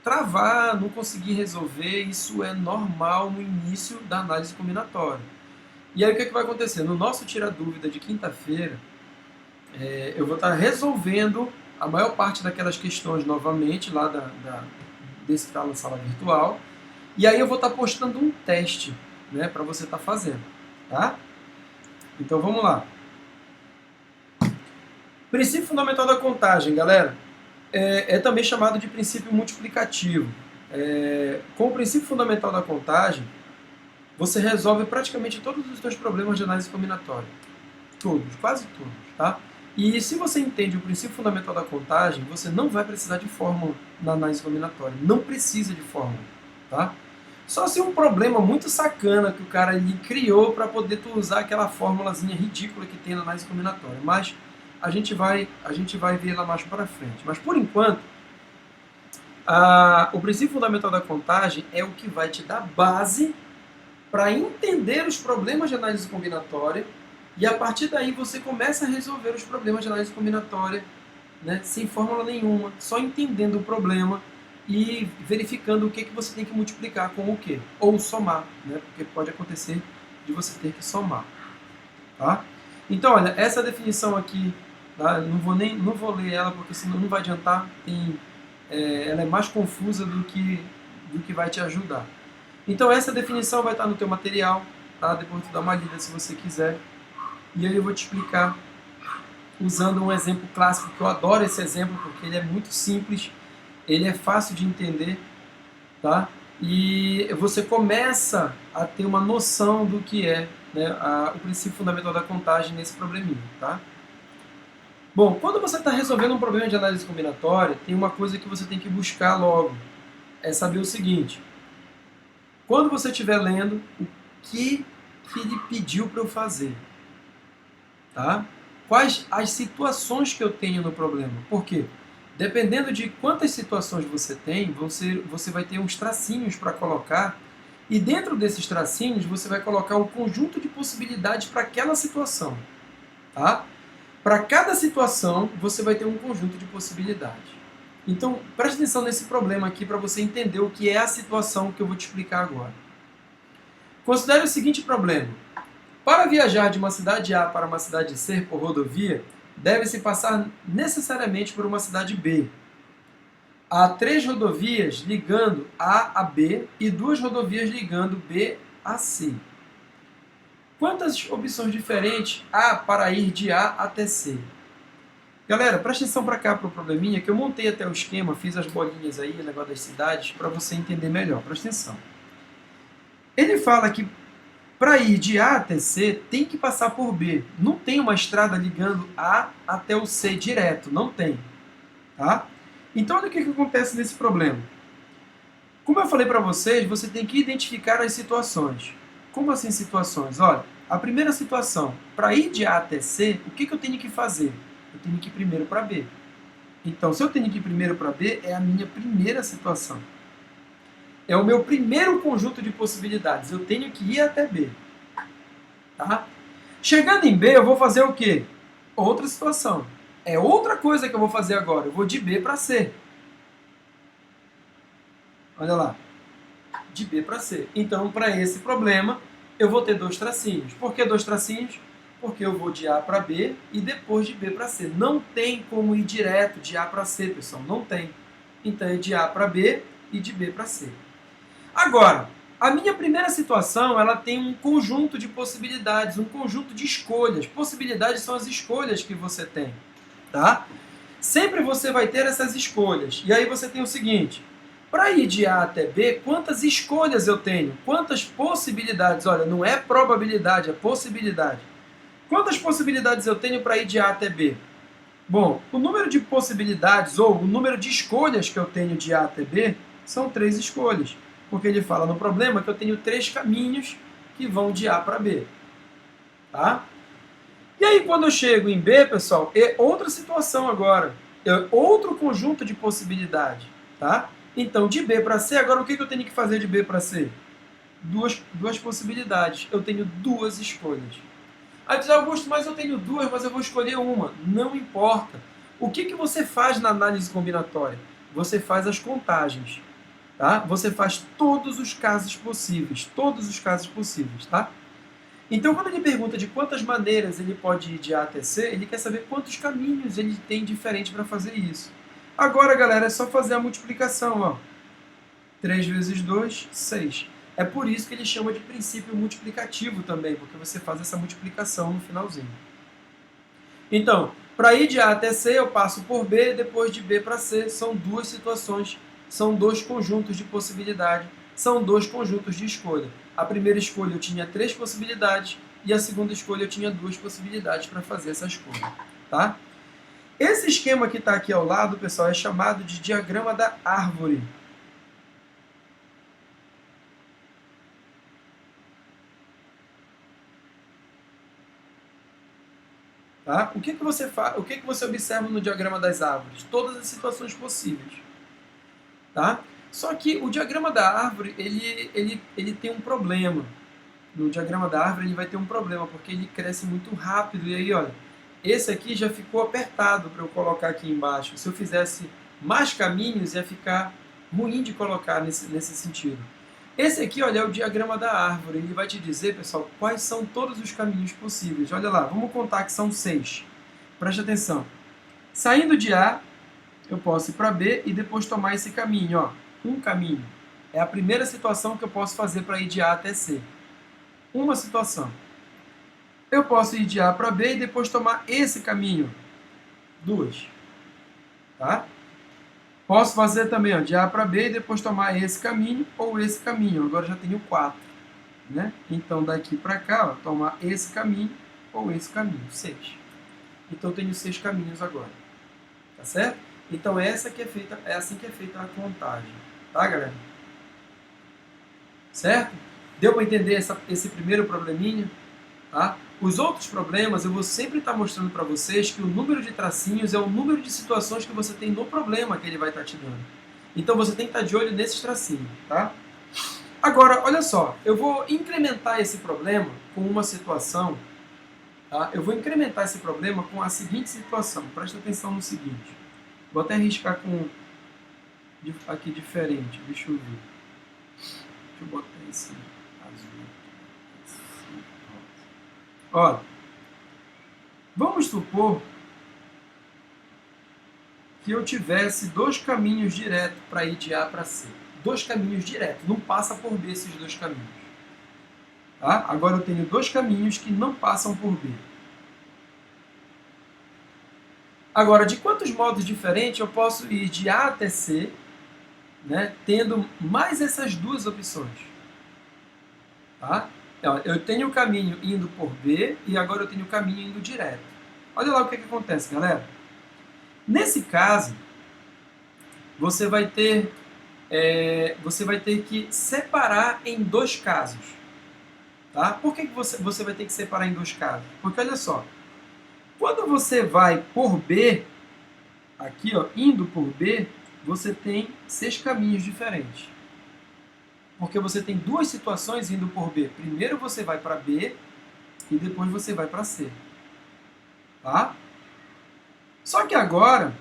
[SPEAKER 1] travar, não conseguir resolver, isso é normal no início da análise combinatória. E aí o que vai acontecer? No nosso Tira Dúvida de quinta-feira, eu vou estar resolvendo a maior parte daquelas questões novamente, lá desse que está na sala virtual, e aí eu vou estar postando um teste, né, para você estar fazendo. Tá? Então vamos lá. Princípio fundamental da contagem, galera, é também chamado de princípio multiplicativo. Com o princípio fundamental da contagem, você resolve praticamente todos os seus problemas de análise combinatória. Todos, quase todos. Tá? E se você entende o princípio fundamental da contagem, você não vai precisar de fórmula na análise combinatória. Não precisa de fórmula. Tá? Só se um problema muito sacana que o cara ali criou para poder tu usar aquela fórmulazinha ridícula que tem na análise combinatória. Mas a gente vai ver lá mais para frente. Mas por enquanto, o princípio fundamental da contagem é o que vai te dar base para entender os problemas de análise combinatória e a partir daí você começa a resolver os problemas de análise combinatória, né, sem fórmula nenhuma, só entendendo o problema e verificando o que você tem que multiplicar com o que, ou somar, né, porque pode acontecer de você ter que somar. Tá? Então, olha, essa definição aqui, tá? Não vou ler ela porque senão não vai adiantar. Ela é mais confusa do que vai te ajudar. Então, essa definição vai estar no teu material, tá? Depois tu dá uma lida se você quiser. E aí eu vou te explicar usando um exemplo clássico, que eu adoro esse exemplo porque ele é muito simples, ele é fácil de entender, tá? E você começa a ter uma noção do que é, né, o princípio fundamental da contagem nesse probleminha, tá? Bom, quando você está resolvendo um problema de análise combinatória, tem uma coisa que você tem que buscar logo, é saber o seguinte: quando você estiver lendo, o que ele pediu para eu fazer, tá? Quais as situações que eu tenho no problema? Por quê? Dependendo de quantas situações você tem, você vai ter uns tracinhos para colocar, e dentro desses tracinhos você vai colocar o conjunto de possibilidades para aquela situação, tá? Para cada situação, você vai ter um conjunto de possibilidades. Então, preste atenção nesse problema aqui para você entender o que é a situação que eu vou te explicar agora. Considere o seguinte problema. Para viajar de uma cidade A para uma cidade C por rodovia, deve-se passar necessariamente por uma cidade B. Há 3 rodovias ligando A a B e 2 rodovias ligando B a C. Quantas opções diferentes há para ir de A até C? Galera, presta atenção para cá para o probleminha, que eu montei até o esquema, fiz as bolinhas aí, o negócio das cidades, para você entender melhor. Presta atenção. Ele fala que para ir de A até C, tem que passar por B. Não tem uma estrada ligando A até o C direto, não tem. Tá? Então, olha o que acontece nesse problema. Como eu falei para vocês, você tem que identificar as situações. Como assim situações? Olha, a primeira situação, para ir de A até C, o que eu tenho que fazer? Eu tenho que ir primeiro para B. Então, se eu tenho que ir primeiro para B, é a minha primeira situação. É o meu primeiro conjunto de possibilidades. Eu tenho que ir até B. Tá? Chegando em B, eu vou fazer o quê? Outra situação. É outra coisa que eu vou fazer agora. Eu vou de B para C. Olha lá. De B para C. Então, para esse problema, eu vou ter 2 tracinhos. Por que 2 tracinhos? Porque eu vou de A para B e depois de B para C. Não tem como ir direto de A para C, pessoal. Não tem. Então, é de A para B e de B para C. Agora, a minha primeira situação, ela tem um conjunto de possibilidades, um conjunto de escolhas. Possibilidades são as escolhas que você tem, tá? Sempre você vai ter essas escolhas. E aí você tem o seguinte: para ir de A até B, quantas escolhas eu tenho? Quantas possibilidades? Olha, não é probabilidade, é possibilidade. Quantas possibilidades eu tenho para ir de A até B? Bom, o número de possibilidades, ou o número de escolhas que eu tenho de A até B, são 3 escolhas. Porque ele fala no problema que eu tenho 3 caminhos que vão de A para B. Tá? E aí, quando eu chego em B, pessoal, é outra situação agora. É outro conjunto de possibilidades. Tá? Então, de B para C, agora o que eu tenho que fazer de B para C? Duas possibilidades. Eu tenho 2 escolhas. Aí diz, Augusto, mas eu tenho 2, mas eu vou escolher uma. Não importa. O que você faz na análise combinatória? Você faz as contagens. Tá? Você faz todos os casos possíveis. Todos os casos possíveis. Tá? Então, quando ele pergunta de quantas maneiras ele pode ir de A até C, ele quer saber quantos caminhos ele tem diferente para fazer isso. Agora, galera, é só fazer a multiplicação. Ó. 3 vezes 2, 6. É por isso que ele chama de princípio multiplicativo também, porque você faz essa multiplicação no finalzinho. Então, para ir de A até C, eu passo por B, depois de B para C. São 2 situações, são 2 conjuntos de possibilidade, são 2 conjuntos de escolha. A primeira escolha eu tinha 3 possibilidades e a segunda escolha eu tinha 2 possibilidades para fazer essa escolha. Tá? Esse esquema que está aqui ao lado, pessoal, é chamado de diagrama da árvore. Tá? O que você observa no diagrama das árvores? Todas as situações possíveis. Tá? Só que o diagrama da árvore ele tem um problema. No diagrama da árvore ele vai ter um problema, porque ele cresce muito rápido. E aí, olha, esse aqui já ficou apertado para eu colocar aqui embaixo. Se eu fizesse mais caminhos, ia ficar ruim de colocar nesse sentido. Esse aqui, olha, é o diagrama da árvore. Ele vai te dizer, pessoal, quais são todos os caminhos possíveis. Olha lá, vamos contar que são 6. Preste atenção. Saindo de A, eu posso ir para B e depois tomar esse caminho. Ó. Um caminho. É a primeira situação que eu posso fazer para ir de A até C. Uma situação. Eu posso ir de A para B e depois tomar esse caminho. 2. Tá? Posso fazer também, ó, de A para B e depois tomar esse caminho ou esse caminho. Agora já tenho 4. Né? Então, daqui para cá, ó, tomar esse caminho ou esse caminho. 6. Então, eu tenho 6 caminhos agora. Tá certo? Então, essa que é feita, é assim que é feita a contagem. Tá, galera? Certo? Deu para entender esse primeiro probleminha? Tá? Os outros problemas, eu vou sempre estar mostrando para vocês que o número de tracinhos é o número de situações que você tem no problema que ele vai estar te dando. Então, você tem que estar de olho nesses tracinhos. Tá? Agora, olha só. Eu vou incrementar esse problema com uma situação. Tá? Eu vou incrementar esse problema com a seguinte situação. Presta atenção no seguinte. Vou até riscar com aqui diferente. Deixa eu ver. Deixa eu botar esse azul. Olha, vamos supor que eu tivesse 2 caminhos diretos para ir de A para C. 2 caminhos diretos, não passa por B esses 2 caminhos. Tá? Agora eu tenho 2 caminhos que não passam por B. Agora, de quantos modos diferentes eu posso ir de A até C, né, tendo mais essas 2 opções? Tá? Eu tenho o caminho indo por B e agora eu tenho o caminho indo direto. Olha lá o que acontece, galera. Nesse caso, você vai ter que separar em 2 casos. Tá? Por que você vai ter que separar em 2 casos? Porque olha só, quando você vai por B, aqui ó, indo por B, você tem 6 caminhos diferentes. Porque você tem 2 situações indo por B. Primeiro você vai para B e depois você vai para C. Tá? Só que agora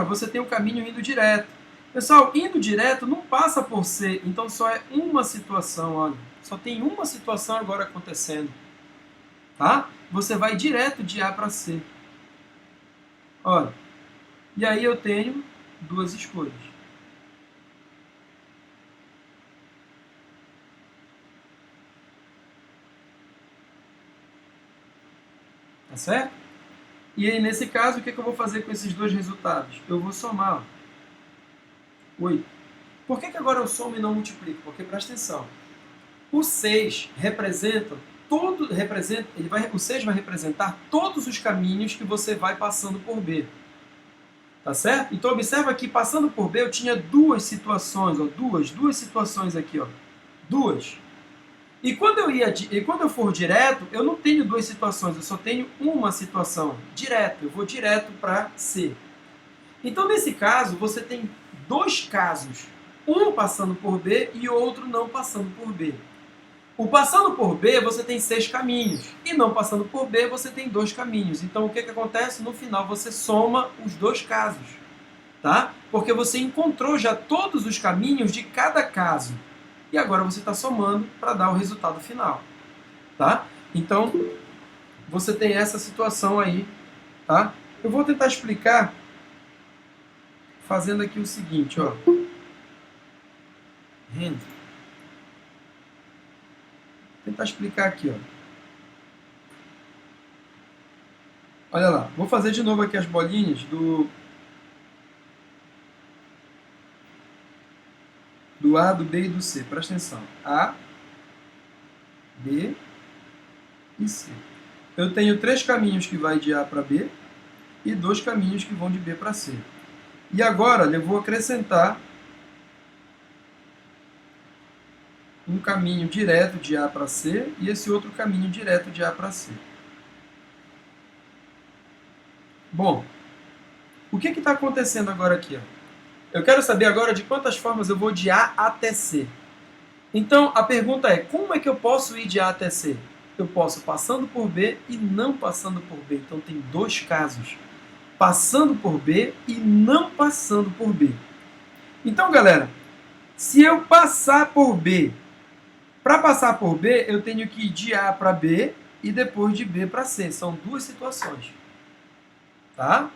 [SPEAKER 1] você tem o caminho indo direto. Pessoal, indo direto não passa por C, então só é uma situação, olha. Só tem uma situação agora acontecendo. Tá? Você vai direto de A para C. Olha. E aí eu tenho 2 escolhas. Tá certo? E aí, nesse caso, o que eu vou fazer com esses 2 resultados? Eu vou somar. 8. Por que agora eu somo e não multiplico? Porque, presta atenção, o 6 representa o 6 vai representar todos os caminhos que você vai passando por B. Tá certo? Então, observa que passando por B eu tinha 2 situações, ó, duas situações aqui, ó. 2. E quando eu for direto, eu não tenho 2 situações, eu só tenho uma situação. Direto, eu vou direto para C. Então, nesse caso, você tem 2 casos. Um passando por B e outro não passando por B. O passando por B, você tem 6 caminhos. E não passando por B, você tem 2 caminhos. Então, o que acontece? No final, você soma os 2 casos. Tá? Porque você encontrou já todos os caminhos de cada caso. E agora você está somando para dar o resultado final. Tá? Então, você tem essa situação aí. Tá? Eu vou tentar explicar fazendo aqui o seguinte. Ó. Renda. Vou tentar explicar aqui, ó. Olha lá, vou fazer de novo aqui as bolinhas do A, do B e do C. Presta atenção. A, B e C. Eu tenho 3 caminhos que vai de A para B e 2 caminhos que vão de B para C. E agora eu vou acrescentar um caminho direto de A para C e esse outro caminho direto de A para C. Bom, o que está acontecendo agora aqui? Ó? Eu quero saber agora de quantas formas eu vou de A até C. Então, a pergunta é, como é que eu posso ir de A até C? Eu posso passando por B e não passando por B. Então, tem 2 casos. Passando por B e não passando por B. Então, galera, se eu passar por B, para passar por B, eu tenho que ir de A para B e depois de B para C. São duas situações. Tá?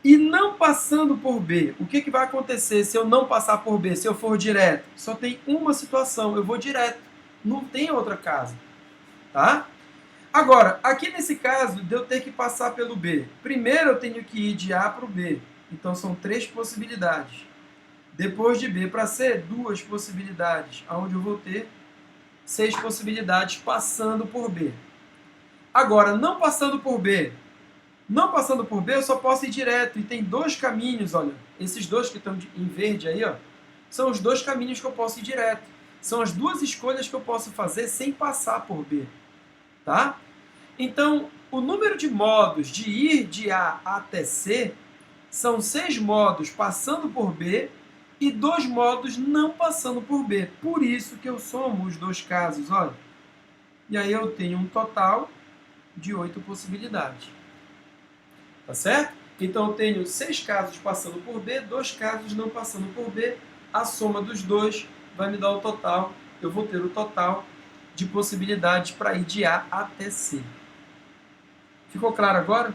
[SPEAKER 1] E não passando por B, o que vai acontecer se eu não passar por B, se eu for direto? Só tem uma situação, eu vou direto. Não tem outra casa. Tá? Agora, aqui nesse caso, de eu ter que passar pelo B. Primeiro eu tenho que ir de A para o B. Então são 3 possibilidades. Depois de B para C, 2 possibilidades, onde eu vou ter 6 possibilidades passando por B. Agora, não passando por B, eu só posso ir direto. E tem 2 caminhos, olha. Esses 2 que estão em verde aí, ó, são os 2 caminhos que eu posso ir direto. São as 2 escolhas que eu posso fazer sem passar por B. Tá? Então, o número de modos de ir de A até C são 6 modos passando por B e 2 modos não passando por B. Por isso que eu somo os 2 casos, olha. E aí eu tenho um total de 8 possibilidades. Tá certo? Então eu tenho 6 casos passando por B, 2 casos não passando por B. A soma dos 2 vai me dar o total. Eu vou ter o total de possibilidades para ir de A até C. Ficou claro agora?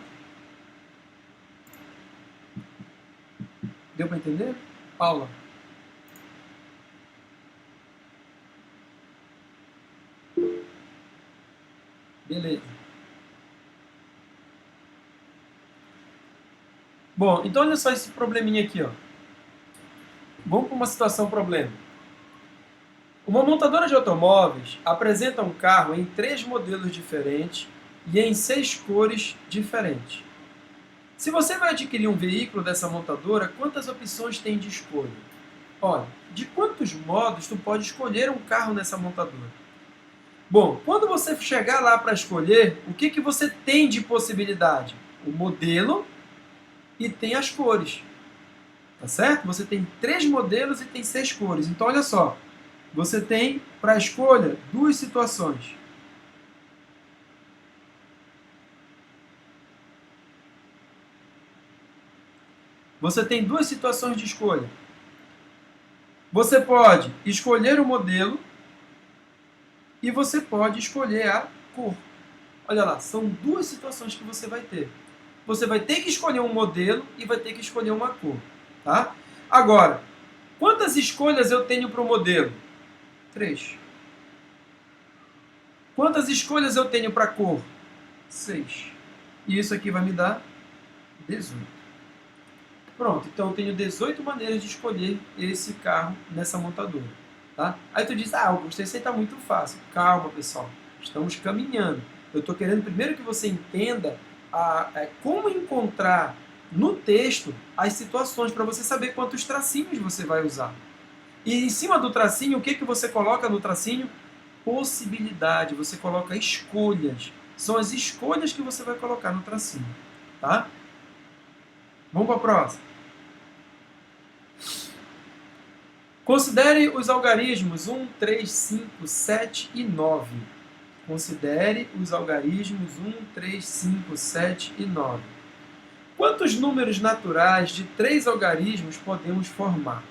[SPEAKER 1] Deu para entender? Paula? Beleza. Bom, então olha só esse probleminha aqui, ó. Vamos para uma situação problema. Uma montadora de automóveis apresenta um carro em 3 modelos diferentes e em 6 cores diferentes. Se você vai adquirir um veículo dessa montadora, quantas opções tem de escolha? Olha, de quantos modos tu pode escolher um carro nessa montadora? Bom, quando você chegar lá para escolher, o que você tem de possibilidade? O modelo e tem as cores. Tá certo? Você tem 3 modelos e tem 6 cores. Então, olha só. Você tem, para a escolha, 2 situações. Você tem 2 situações de escolha. Você pode escolher o modelo e você pode escolher a cor. Olha lá, são 2 situações que você vai ter. Você vai ter que escolher um modelo e vai ter que escolher uma cor. Tá? Agora, quantas escolhas eu tenho para o modelo? 3. Quantas escolhas eu tenho para a cor? 6. E isso aqui vai me dar 18. Pronto, então eu tenho 18 maneiras de escolher esse carro nessa montadora. Tá? Aí tu diz, Augusto, isso aí está muito fácil. Calma, pessoal, estamos caminhando. Eu estou querendo primeiro que você entenda como encontrar no texto as situações para você saber quantos tracinhos você vai usar. E em cima do tracinho, o que você coloca no tracinho? Possibilidade, você coloca escolhas. São as escolhas que você vai colocar no tracinho. Tá? Vamos para a próxima. Considere os algarismos 1, 3, 5, 7 e 9. Considere os algarismos 1, 3, 5, 7 e 9. Quantos números naturais de 3 algarismos podemos formar?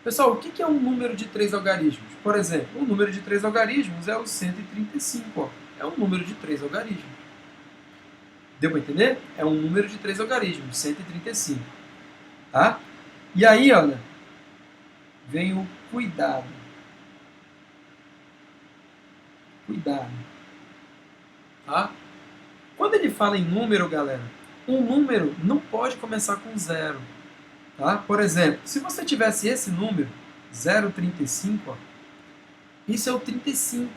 [SPEAKER 1] Pessoal, o que é um número de 3 algarismos? Por exemplo, o número de 3 algarismos é o 135. Ó. É um número de 3 algarismos. Deu para entender? É um número de 3 algarismos, 135. Tá? E aí, olha, vem o cuidado. Cuidado. Tá? Quando ele fala em número, galera, um número não pode começar com 0. Tá? Por exemplo, se você tivesse esse número, 0,35, ó, isso é o 35.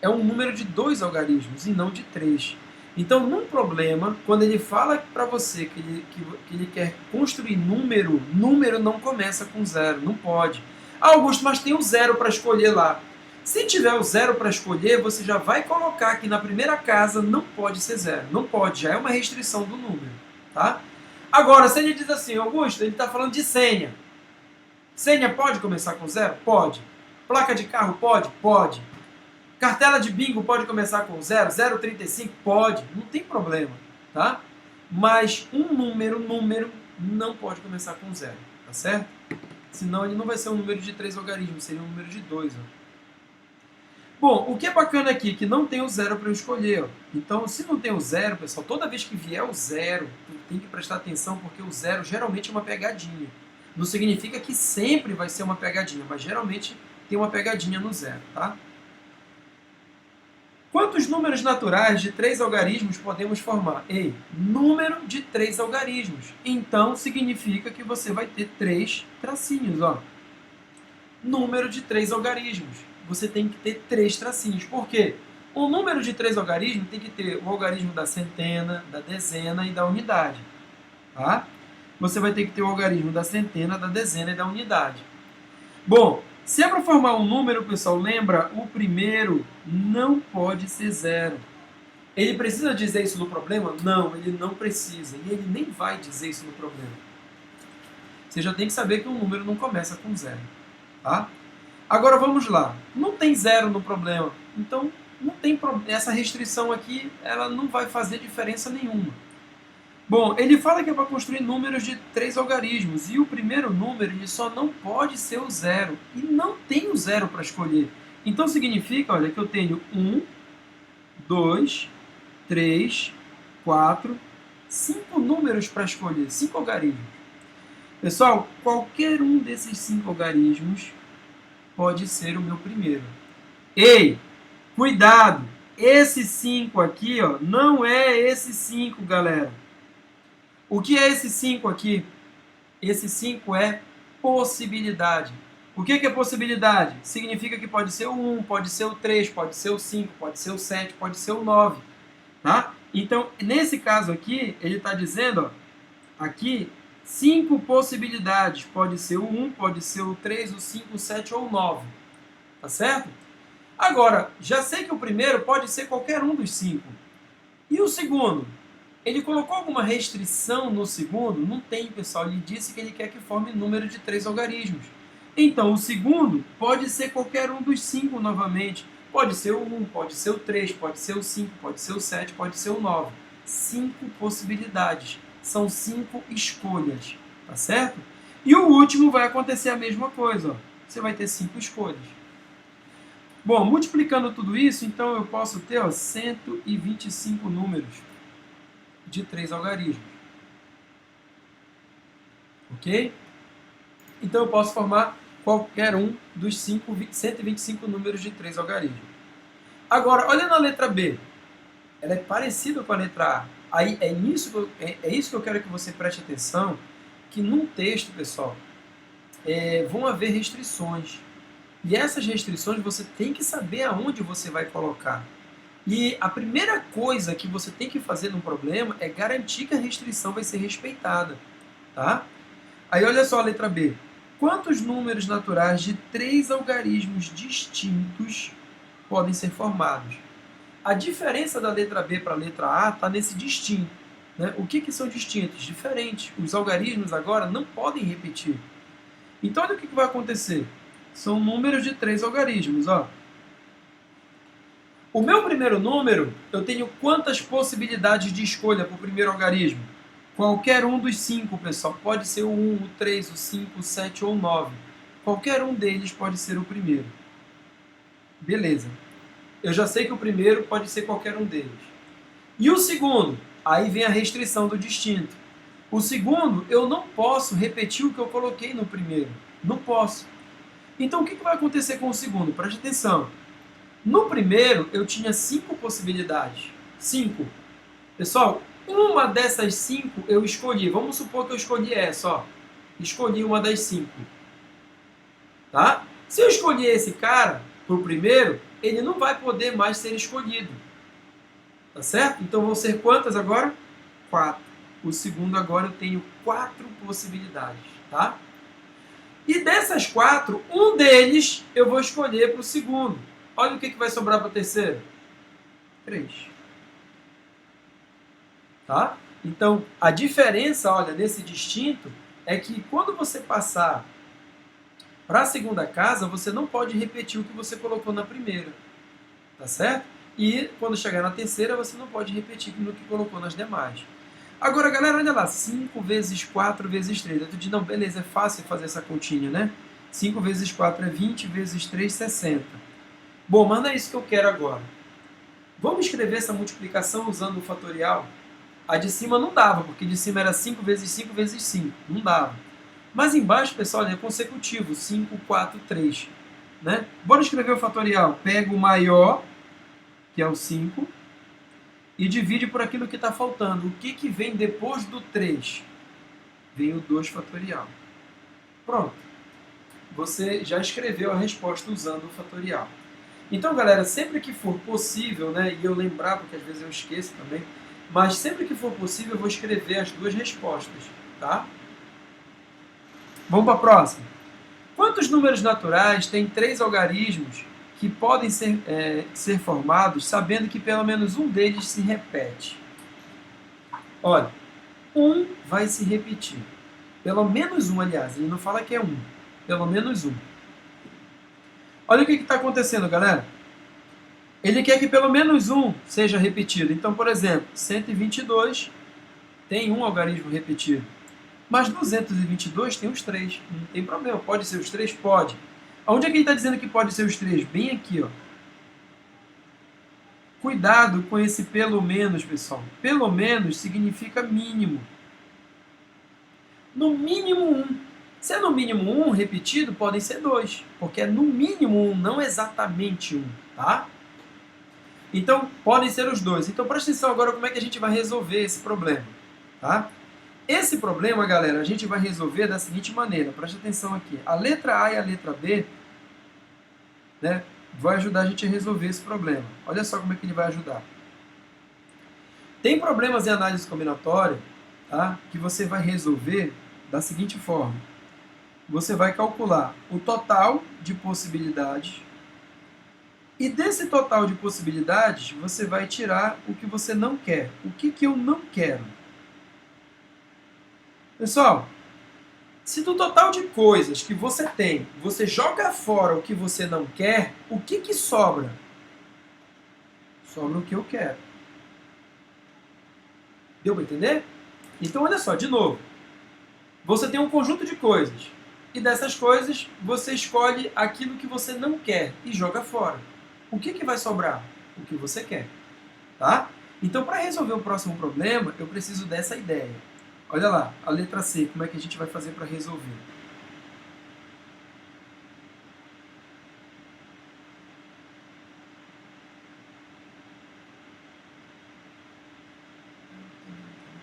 [SPEAKER 1] É um número de 2 algarismos e não de 3. Então, num problema, quando ele fala para você que ele quer construir número não começa com 0, não pode. Augusto, mas tem o 0 para escolher lá. Se tiver o 0 para escolher, você já vai colocar que na primeira casa não pode ser 0. Não pode, já é uma restrição do número. Tá? Agora, se ele diz assim, Augusto, ele está falando de senha. Senha pode começar com 0? Pode. Placa de carro pode? Pode. Cartela de bingo pode começar com 0? 0,35? Pode. Não tem problema. Tá? Mas um número não pode começar com 0. tá certo? Senão ele não vai ser um número de 3 algarismos, seria um número de 2. Ó. Bom, o que é bacana aqui é que não tem o zero para eu escolher. Ó. Então, se não tem o zero, pessoal, toda vez que vier o zero, tem que prestar atenção, porque o zero geralmente é uma pegadinha. Não significa que sempre vai ser uma pegadinha, mas geralmente tem uma pegadinha no zero, tá? Quantos números naturais de 3 algarismos podemos formar? Ei, número de 3 algarismos. Então, significa que você vai ter 3 tracinhos. Ó. Número de 3 algarismos. Você tem que ter 3 tracinhos. Por quê? O número de 3 algarismos tem que ter o algarismo da centena, da dezena e da unidade. Tá? Você vai ter que ter o algarismo da centena, da dezena e da unidade. Bom, se é para formar um número, pessoal, lembra, o primeiro não pode ser zero. Ele precisa dizer isso no problema? Não, ele não precisa. E ele nem vai dizer isso no problema. Você já tem que saber que um número não começa com zero. Tá? Agora vamos lá. Não tem zero no problema. Então, não tem essa restrição aqui, ela não vai fazer diferença nenhuma. Bom, ele fala que é para construir números de 3 algarismos, e o primeiro número ele só não pode ser o zero, e não tem o zero para escolher. Então significa, olha, que eu tenho 1, 2, 3, 4, 5 números para escolher, 5 algarismos. Pessoal, qualquer um desses 5 algarismos pode ser o meu primeiro. Ei, cuidado! Esse 5 aqui, ó, não é esse 5, galera. O que é esse 5 aqui? Esse 5 é possibilidade. O que é possibilidade? Significa que pode ser o 1, pode ser o 3, pode ser o 5, pode ser o 7, pode ser o 9. Tá? Então, nesse caso aqui, ele está dizendo, ó, aqui, 5 possibilidades. Pode ser o 1, pode ser o 3, o 5, o 7 ou o 9. Tá certo? Agora, já sei que o primeiro pode ser qualquer um dos 5. E o segundo? Ele colocou alguma restrição no segundo? Não tem, pessoal. Ele disse que ele quer que forme número de 3 algarismos. Então, o segundo pode ser qualquer um dos 5 novamente. Pode ser o 1, pode ser o 3, pode ser o 5, pode ser o 7, pode ser o 9. 5 possibilidades. São 5 escolhas. Tá certo? E o último vai acontecer a mesma coisa. Ó. Você vai ter 5 escolhas. Bom, multiplicando tudo isso, então eu posso ter, ó, 125 números de 3 algarismos. Ok? Então eu posso formar qualquer um dos 125 números de 3 algarismos. Agora, olha na letra B. Ela é parecida com a letra A. Aí é isso que eu quero que você preste atenção, que num texto, pessoal, vão haver restrições. E essas restrições você tem que saber aonde você vai colocar. E a primeira coisa que você tem que fazer num problema é garantir que a restrição vai ser respeitada. Tá? Aí olha só a letra B. Quantos números naturais de 3 algarismos distintos podem ser formados? A diferença da letra B para a letra A está nesse distinto. Né? O que são distintos? Diferentes. Os algarismos agora não podem repetir. Então olha o que vai acontecer. São números de 3 algarismos. Ó. O meu primeiro número, eu tenho quantas possibilidades de escolha para o primeiro algarismo? Qualquer um dos 5, pessoal. Pode ser o 1, o 3, o 5, o 7 ou o 9. Qualquer um deles pode ser o primeiro. Beleza. Eu já sei que o primeiro pode ser qualquer um deles. E o segundo? Aí vem a restrição do distinto. O segundo, eu não posso repetir o que eu coloquei no primeiro. Não posso. Então, o que vai acontecer com o segundo? Preste atenção. No primeiro, eu tinha 5 possibilidades. 5. Pessoal, uma dessas 5 eu escolhi. Vamos supor que eu escolhi essa, ó. Escolhi uma das 5. Tá? Se eu escolher esse cara para o primeiro, ele não vai poder mais ser escolhido. Tá certo? Então vão ser quantas agora? 4. O segundo agora eu tenho 4 possibilidades. Tá? E dessas 4, um deles eu vou escolher para o segundo. Olha o que vai sobrar para o terceiro. 3. Tá? Então, a diferença, olha, desse distinto é que quando você passar para a segunda casa, você não pode repetir o que você colocou na primeira. Tá certo? E quando chegar na terceira, você não pode repetir no que colocou nas demais. Agora, galera, olha lá, 5 vezes 4 vezes 3. Tu diz, não, beleza, é fácil fazer essa continha, né? 5 vezes 4 é 20, vezes 3, 60. Bom, mas não é isso que eu quero agora. Vamos escrever essa multiplicação usando o fatorial? A de cima não dava, porque de cima era 5 vezes 5 vezes 5. Não dava. Mas embaixo, pessoal, é consecutivo. 5, 4, 3. Né? Bora escrever o fatorial. Pega o maior, que é o 5, e divide por aquilo que está faltando. O que vem depois do 3? Vem o 2 fatorial. Pronto. Você já escreveu a resposta usando o fatorial. Então, galera, sempre que for possível, né, e eu lembrar, porque às vezes eu esqueço também, mas sempre que for possível eu vou escrever as duas respostas, tá? Vamos para a próxima. Quantos números naturais têm 3 algarismos que podem ser formados sabendo que pelo menos um deles se repete? Olha, um vai se repetir. Pelo menos um, aliás, ele não fala que é um. Pelo menos um. Olha o que está acontecendo, galera. Ele quer que pelo menos um seja repetido. Então, por exemplo, 122 tem um algarismo repetido. Mas 222 tem os 3. Não tem problema. Pode ser os 3? Pode. Onde é que ele está dizendo que pode ser os 3? Bem aqui, ó. Cuidado com esse pelo menos, pessoal. Pelo menos significa mínimo. No mínimo 1. Se é no mínimo 1 repetido, podem ser 2. Porque é no mínimo 1, não exatamente 1. Tá? Então, podem ser os 2. Então, presta atenção agora como é que a gente vai resolver esse problema. Tá? Esse problema, galera, a gente vai resolver da seguinte maneira. Presta atenção aqui. A letra A e a letra B, né, vai ajudar a gente a resolver esse problema. Olha só como é que ele vai ajudar. Tem problemas em análise combinatória, tá, que você vai resolver da seguinte forma. Você vai calcular o total de possibilidades e desse total de possibilidades você vai tirar o que você não quer. O que eu não quero? Pessoal, se do total de coisas que você tem, você joga fora o que você não quer, o que sobra? Sobra o que eu quero. Deu para entender? Então, olha só, de novo. Você tem um conjunto de coisas. E dessas coisas, você escolhe aquilo que você não quer e joga fora. O que vai sobrar? O que você quer. Tá? Então, para resolver o próximo problema, eu preciso dessa ideia. Olha lá, a letra C, como é que a gente vai fazer para resolver?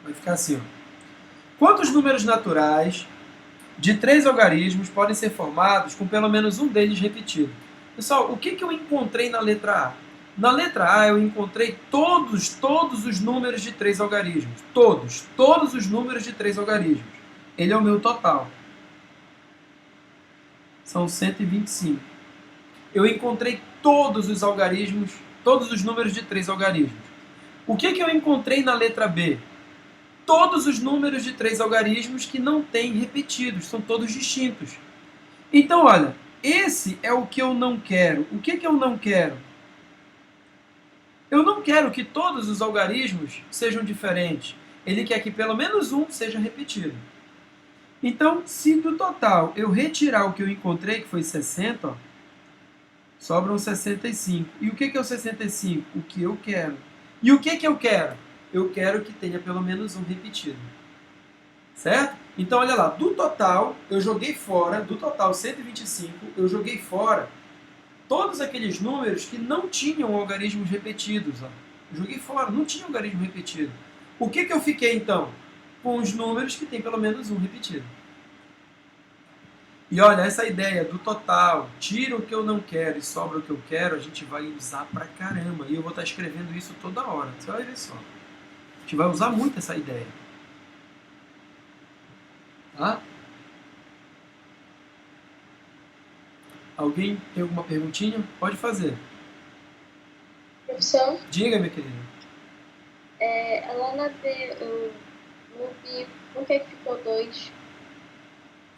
[SPEAKER 1] Vai ficar assim, ó. Quantos números naturais de 3 algarismos podem ser formados com pelo menos um deles repetido? Pessoal, o que eu encontrei na letra A? Na letra A eu encontrei todos os números de 3 algarismos. Todos os números de 3 algarismos. Ele é o meu total. São 125. Eu encontrei todos os algarismos, todos os números de 3 algarismos. O que eu encontrei na letra B? Todos os números de 3 algarismos que não têm repetidos, são todos distintos. Então, olha, esse é o que eu não quero. O que eu não quero? Eu não quero que todos os algarismos sejam diferentes. Ele quer que pelo menos um seja repetido. Então, se do total eu retirar o que eu encontrei, que foi 60, ó, sobram 65. E o que é o 65? O que eu quero. E o que eu quero? Eu quero que tenha pelo menos um repetido. Certo? Então, olha lá, do total, eu joguei fora, do total 125, eu joguei fora todos aqueles números que não tinham algarismos repetidos. Ó. Eu joguei fora, não tinha algarismo repetido. O que eu fiquei, então? Com os números que tem pelo menos um repetido. E olha, essa ideia do total, tira o que eu não quero e sobra o que eu quero, a gente vai usar pra caramba. E eu vou estar escrevendo isso toda hora. Você vai ver só. A gente vai usar muito essa ideia. Tá? Alguém tem alguma perguntinha? Pode fazer.
[SPEAKER 4] Professor,
[SPEAKER 1] Diga, minha querida.
[SPEAKER 4] lá na B, no B, por que ficou 2?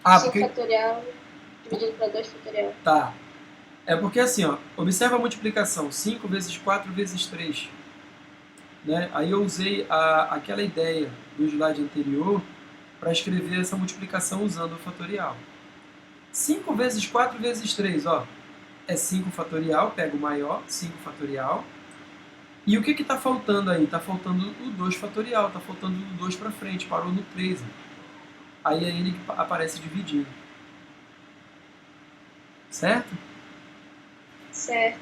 [SPEAKER 4] 5
[SPEAKER 1] porque...
[SPEAKER 4] fatorial dividido para 2 fatorial.
[SPEAKER 1] Tá. É porque assim, ó, observa a multiplicação. 5 vezes 4 vezes 3. né? Aí eu usei aquela ideia do slide anterior para escrever essa multiplicação usando o fatorial. 5 vezes 4 vezes 3, ó, é 5 fatorial, pega o maior, 5 fatorial. E o que está faltando aí? Está faltando o 2 fatorial, está faltando o 2 para frente, parou no 13. Aí é ele que aparece dividindo. Certo?
[SPEAKER 4] Certo.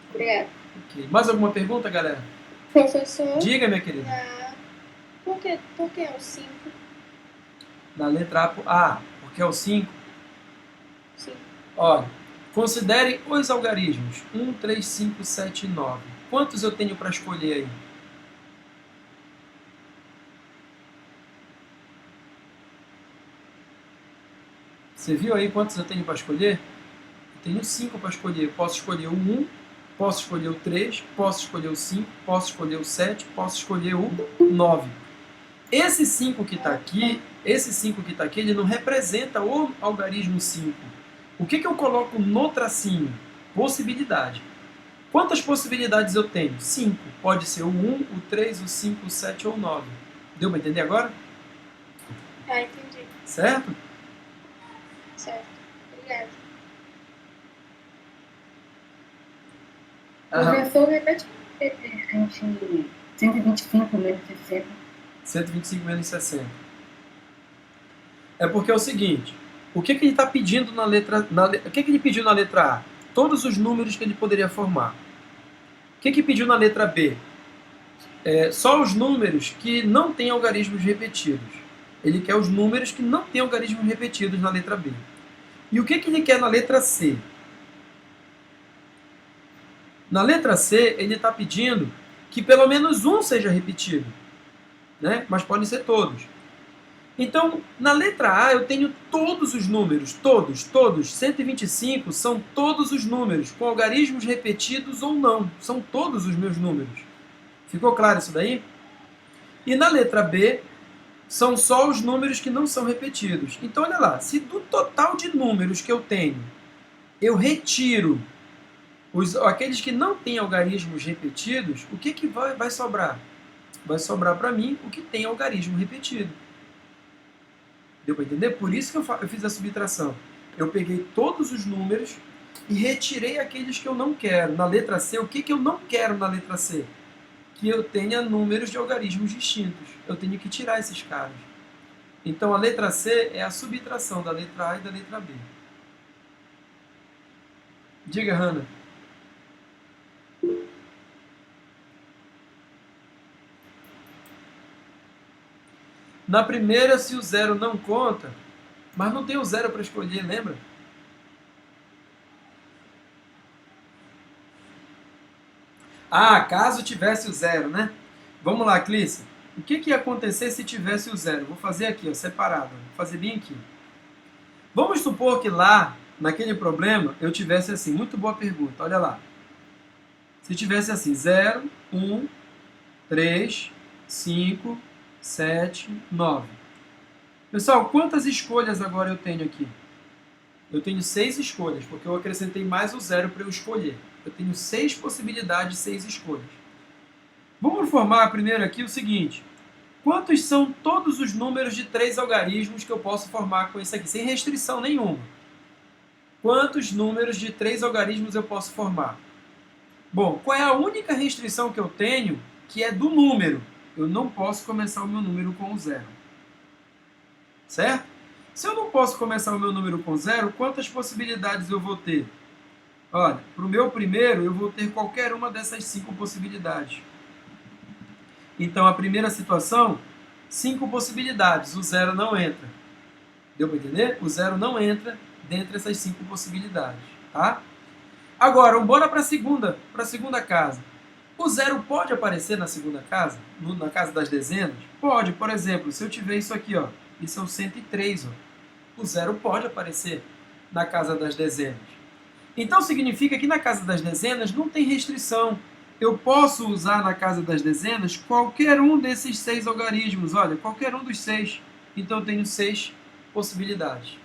[SPEAKER 4] Obrigada.
[SPEAKER 1] Ok. Mais alguma pergunta, galera?
[SPEAKER 4] Professor,
[SPEAKER 1] Diga, minha querida.
[SPEAKER 4] por que é o 5?
[SPEAKER 1] Na letra A, porque é o 5.
[SPEAKER 4] Sim.
[SPEAKER 1] Olha, considere os algarismos 1, 3, 5, 7 e 9. Quantos eu tenho para escolher aí? Você viu aí quantos eu tenho para escolher? Eu tenho 5 para escolher. Eu posso escolher o 1, posso escolher o 3, posso escolher o 5, posso escolher o 7, posso escolher o 9. Esse 5 que está aqui, ele não representa o algarismo 5. O que eu coloco no tracinho? Possibilidade. Quantas possibilidades eu tenho? 5. Pode ser o 1, o 3, o 5, o 7 ou o 9. Deu para entender agora?
[SPEAKER 4] Entendi.
[SPEAKER 1] Certo?
[SPEAKER 4] Certo. Obrigada.
[SPEAKER 3] Professor, repete a gente 125 menos 60.
[SPEAKER 1] 125 menos 60. É porque é o seguinte, o que ele está pedindo na letra... o que ele pediu na letra A? Todos os números que ele poderia formar. O que pediu na letra B? Só os números que não têm algarismos repetidos. Ele quer os números que não têm algarismos repetidos na letra B. E o que ele quer na letra C? Na letra C, ele está pedindo que pelo menos um seja repetido, né? Mas podem ser todos. Então, na letra A, eu tenho todos os números, todos, 125 são todos os números, com algarismos repetidos ou não, são todos os meus números. Ficou claro isso daí? E na letra B, são só os números que não são repetidos. Então, olha lá, se do total de números que eu tenho, eu retiro aqueles que não têm algarismos repetidos, o que vai sobrar? Vai sobrar para mim o que tem algarismo repetido. Deu para entender? Por isso que eu fiz a subtração. Eu peguei todos os números e retirei aqueles que eu não quero. Na letra C, o que eu não quero na letra C? Que eu tenha números de algarismos distintos. Eu tenho que tirar esses caras. Então, a letra C é a subtração da letra A e da letra B. Diga, Hanna. Na primeira, se o zero não conta, mas não tem o zero para escolher, lembra? Caso tivesse o zero, né? Vamos lá, Clícia. O que ia acontecer se tivesse o zero? Vou fazer aqui, ó, separado. Vou fazer bem aqui. Vamos supor que lá, naquele problema, eu tivesse assim. Muito boa pergunta, olha lá. Se tivesse assim, 0, 1, 3, 5, 7, 9. Pessoal, quantas escolhas agora eu tenho aqui? Eu tenho 6 escolhas, porque eu acrescentei mais o zero para eu escolher. Eu tenho 6 possibilidades, 6 escolhas. Vamos formar primeiro aqui o seguinte. Quantos são todos os números de 3 algarismos que eu posso formar com isso aqui, sem restrição nenhuma? Quantos números de 3 algarismos eu posso formar? Bom, qual é a única restrição que eu tenho, que é do número? Eu não posso começar o meu número com o zero. Certo? Se eu não posso começar o meu número com zero, quantas possibilidades eu vou ter? Olha, para o meu primeiro, eu vou ter qualquer uma dessas 5 possibilidades. Então, a primeira situação, 5 possibilidades. O zero não entra. Deu para entender? O zero não entra dentre essas 5 possibilidades. Tá? Agora, bora para a segunda casa. O zero pode aparecer na segunda casa? Na casa das dezenas? Pode. Por exemplo, se eu tiver isso aqui, ó, isso é o 103. Ó. O zero pode aparecer na casa das dezenas. Então, significa que na casa das dezenas não tem restrição. Eu posso usar na casa das dezenas qualquer um desses 6 algarismos. Olha, qualquer um dos 6. Então, eu tenho 6 possibilidades.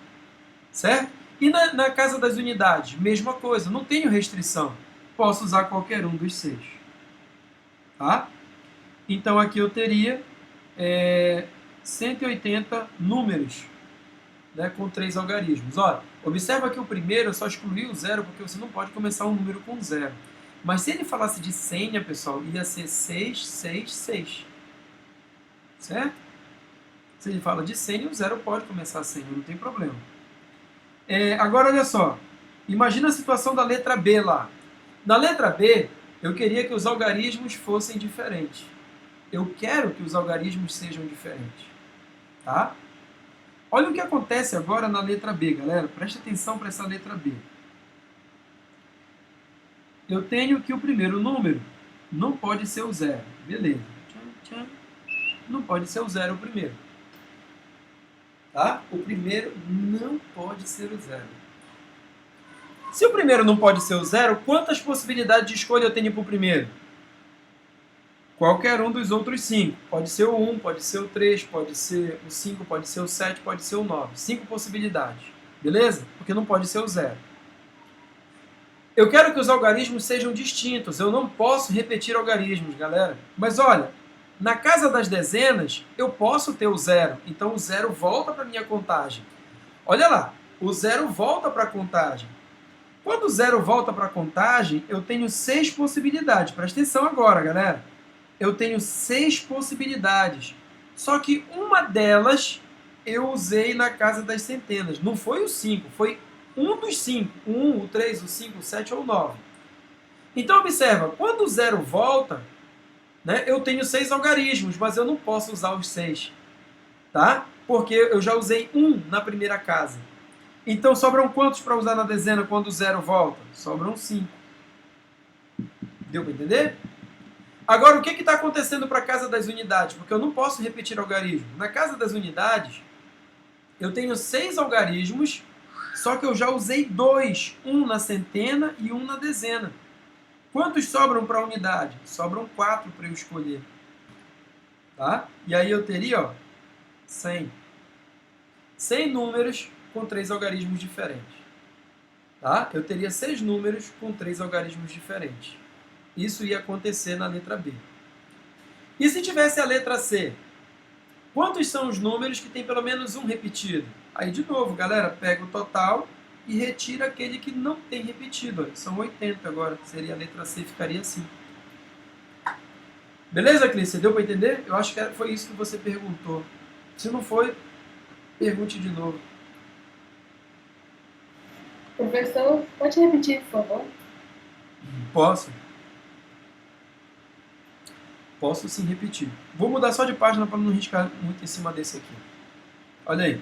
[SPEAKER 1] Certo? E na casa das unidades, mesma coisa. Não tenho restrição. Posso usar qualquer um dos 6. Tá? Então aqui eu teria 180 números, né, com 3 algarismos. Olha, observa que o primeiro eu só excluí o zero, porque você não pode começar um número com zero. Mas se ele falasse de senha, pessoal, ia ser 666. Certo? Se ele fala de senha, o zero pode começar a senha, não tem problema. Agora, olha só. Imagina a situação da letra B lá. Na letra B, eu queria que os algarismos fossem diferentes. Eu quero que os algarismos sejam diferentes. Tá? Olha o que acontece agora na letra B, galera. Preste atenção para essa letra B. Eu tenho que o primeiro número não pode ser o zero. Beleza. Não pode ser o zero o primeiro. Tá? O primeiro não pode ser o zero. Se o primeiro não pode ser o zero, quantas possibilidades de escolha eu tenho para o primeiro? Qualquer um dos outros 5. Pode ser o 1, pode ser o 3, pode ser o 5, pode ser o 7, pode ser o 9. 5 possibilidades. Beleza? Porque não pode ser o zero. Eu quero que os algarismos sejam distintos. Eu não posso repetir algarismos, galera. Mas olha, na casa das dezenas, eu posso ter o zero. Então o zero volta para a minha contagem. Olha lá, o zero volta para a contagem. Quando o zero volta para a contagem, eu tenho 6 possibilidades. Presta atenção agora, galera. Eu tenho 6 possibilidades. Só que uma delas eu usei na casa das centenas. Não foi o 5, foi um dos 5. O 1, o 3, o 5, o 7 ou o 9. Então, observa, quando o zero volta, né, eu tenho 6 algarismos, mas eu não posso usar os 6. Tá? Porque eu já usei 1 na primeira casa. Então, sobram quantos para usar na dezena quando o zero volta? Sobram 5. Deu para entender? Agora, o que está acontecendo para a casa das unidades? Porque eu não posso repetir algarismo. Na casa das unidades, eu tenho 6 algarismos, só que eu já usei 2. Um na centena e um na dezena. Quantos sobram para a unidade? Sobram 4 para eu escolher. Tá? E aí eu teria, ó, 100. 100 números com 3 algarismos diferentes. Tá? Eu teria 6 números com 3 algarismos diferentes. Isso ia acontecer na letra B. E se tivesse a letra C? Quantos são os números que tem pelo menos um repetido? Aí, de novo, galera, pega o total e retira aquele que não tem repetido. São 80 agora. Seria a letra C, ficaria assim. Beleza, Clícia? Deu para entender? Eu acho que foi isso que você perguntou. Se não foi, pergunte de novo.
[SPEAKER 3] Professor, pode repetir, por favor?
[SPEAKER 1] Posso? Posso sim repetir. Vou mudar só de página para não riscar muito em cima desse aqui. Olha aí.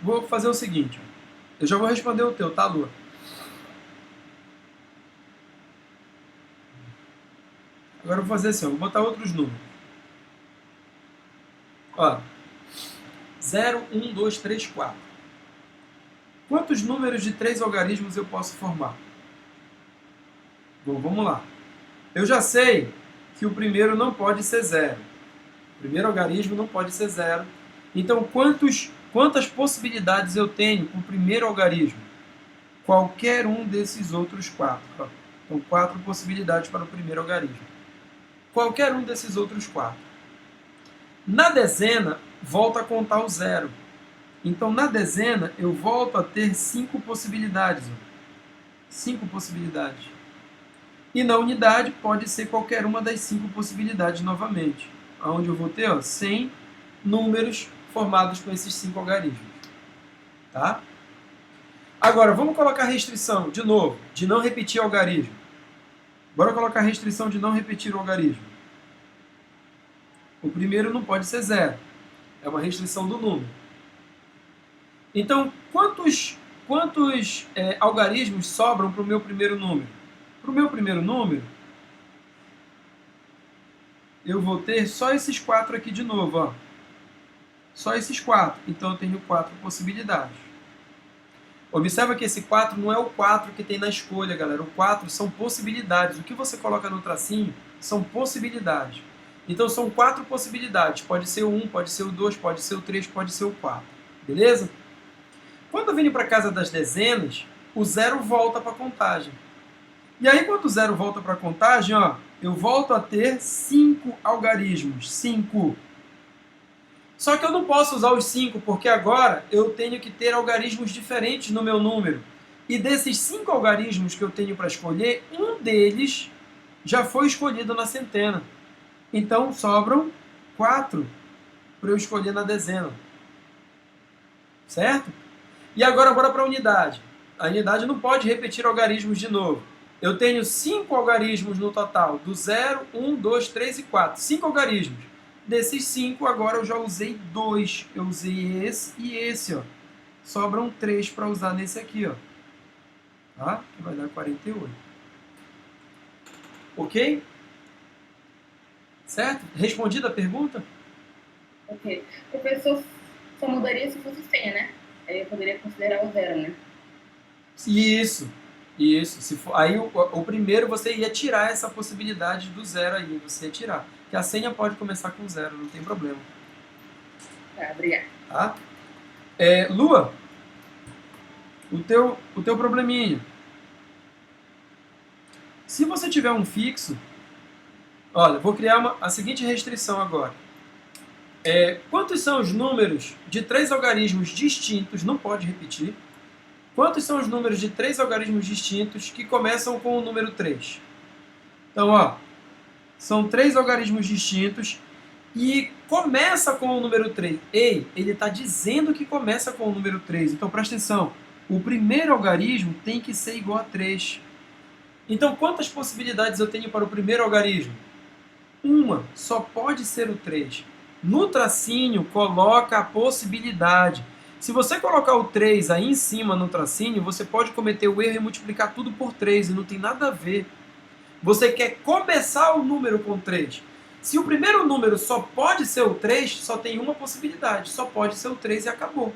[SPEAKER 1] Vou fazer o seguinte. Eu já vou responder o teu, tá, Lua? Agora eu vou fazer assim, ó, vou botar outros números. Ó. 0, 1, 2, 3, 4. Quantos números de 3 algarismos eu posso formar? Bom, vamos lá. Eu já sei que o primeiro não pode ser 0. O primeiro algarismo não pode ser 0. Então, quantas possibilidades eu tenho com o primeiro algarismo? Qualquer um desses outros 4. Então, 4 possibilidades para o primeiro algarismo. Qualquer um desses outros 4. Na dezena, volta a contar o 0. Então, na dezena, eu volto a ter 5 possibilidades. 5 possibilidades. E na unidade pode ser qualquer uma das 5 possibilidades novamente. Onde eu vou ter 100 números formados com esses 5 algarismos. Tá? Agora, vamos colocar restrição, de novo, de não repetir algarismo. Bora colocar restrição de não repetir o algarismo. O primeiro não pode ser 0. É uma restrição do número. Então, quantos algarismos sobram para o meu primeiro número? Para o meu primeiro número, eu vou ter só esses 4 aqui de novo. Ó. Só esses 4. Então, eu tenho 4 possibilidades. Observa que esse 4 não é o 4 que tem na escolha, galera. O 4 são possibilidades. O que você coloca no tracinho são possibilidades. Então, são 4 possibilidades. Pode ser o 1, pode ser o 2, pode ser o 3, pode ser o 4. Beleza? Quando eu venho para a casa das dezenas, o 0 volta para a contagem. E aí, quando o 0 volta para a contagem, ó, eu volto a ter 5 algarismos. 5. Só que eu não posso usar os 5, porque agora eu tenho que ter algarismos diferentes no meu número. E desses 5 algarismos que eu tenho para escolher, um deles já foi escolhido na centena. Então, sobram 4 para eu escolher na dezena. Certo? E agora, bora para a unidade. A unidade não pode repetir algarismos de novo. Eu tenho 5 algarismos no total, do 0, 1, 2, 3 e 4. 5 algarismos. Desses 5, agora eu já usei 2. Eu usei esse e esse, ó. Sobram 3 para usar nesse aqui, ó. Tá? Que vai dar 48. Ok? Certo? Respondida a pergunta?
[SPEAKER 3] Ok. O professor só mudaria se fosse senha, né? Aí eu poderia considerar o 0, né?
[SPEAKER 1] Isso. Isso. Se for, aí o primeiro você ia tirar essa possibilidade do 0 aí. Você ia tirar. Que a senha pode começar com 0, não tem problema.
[SPEAKER 3] Tá, obrigada.
[SPEAKER 1] Tá? Lua, o teu probleminha. Se você tiver um fixo, olha, vou criar a seguinte restrição agora. Quantos são os números de 3 algarismos distintos, não pode repetir, quantos são os números de 3 algarismos distintos que começam com o número 3? Então, ó, são 3 algarismos distintos e começa com o número 3. Ei, ele está dizendo que começa com o número 3. Então, presta atenção. O primeiro algarismo tem que ser igual a 3. Então, quantas possibilidades eu tenho para o primeiro algarismo? Uma. Só pode ser o 3. No tracinho, coloca a possibilidade. Se você colocar o 3 aí em cima no tracinho, você pode cometer o erro e multiplicar tudo por 3. E não tem nada a ver. Você quer começar o número com 3. Se o primeiro número só pode ser o 3, só tem uma possibilidade. Só pode ser o 3 e acabou.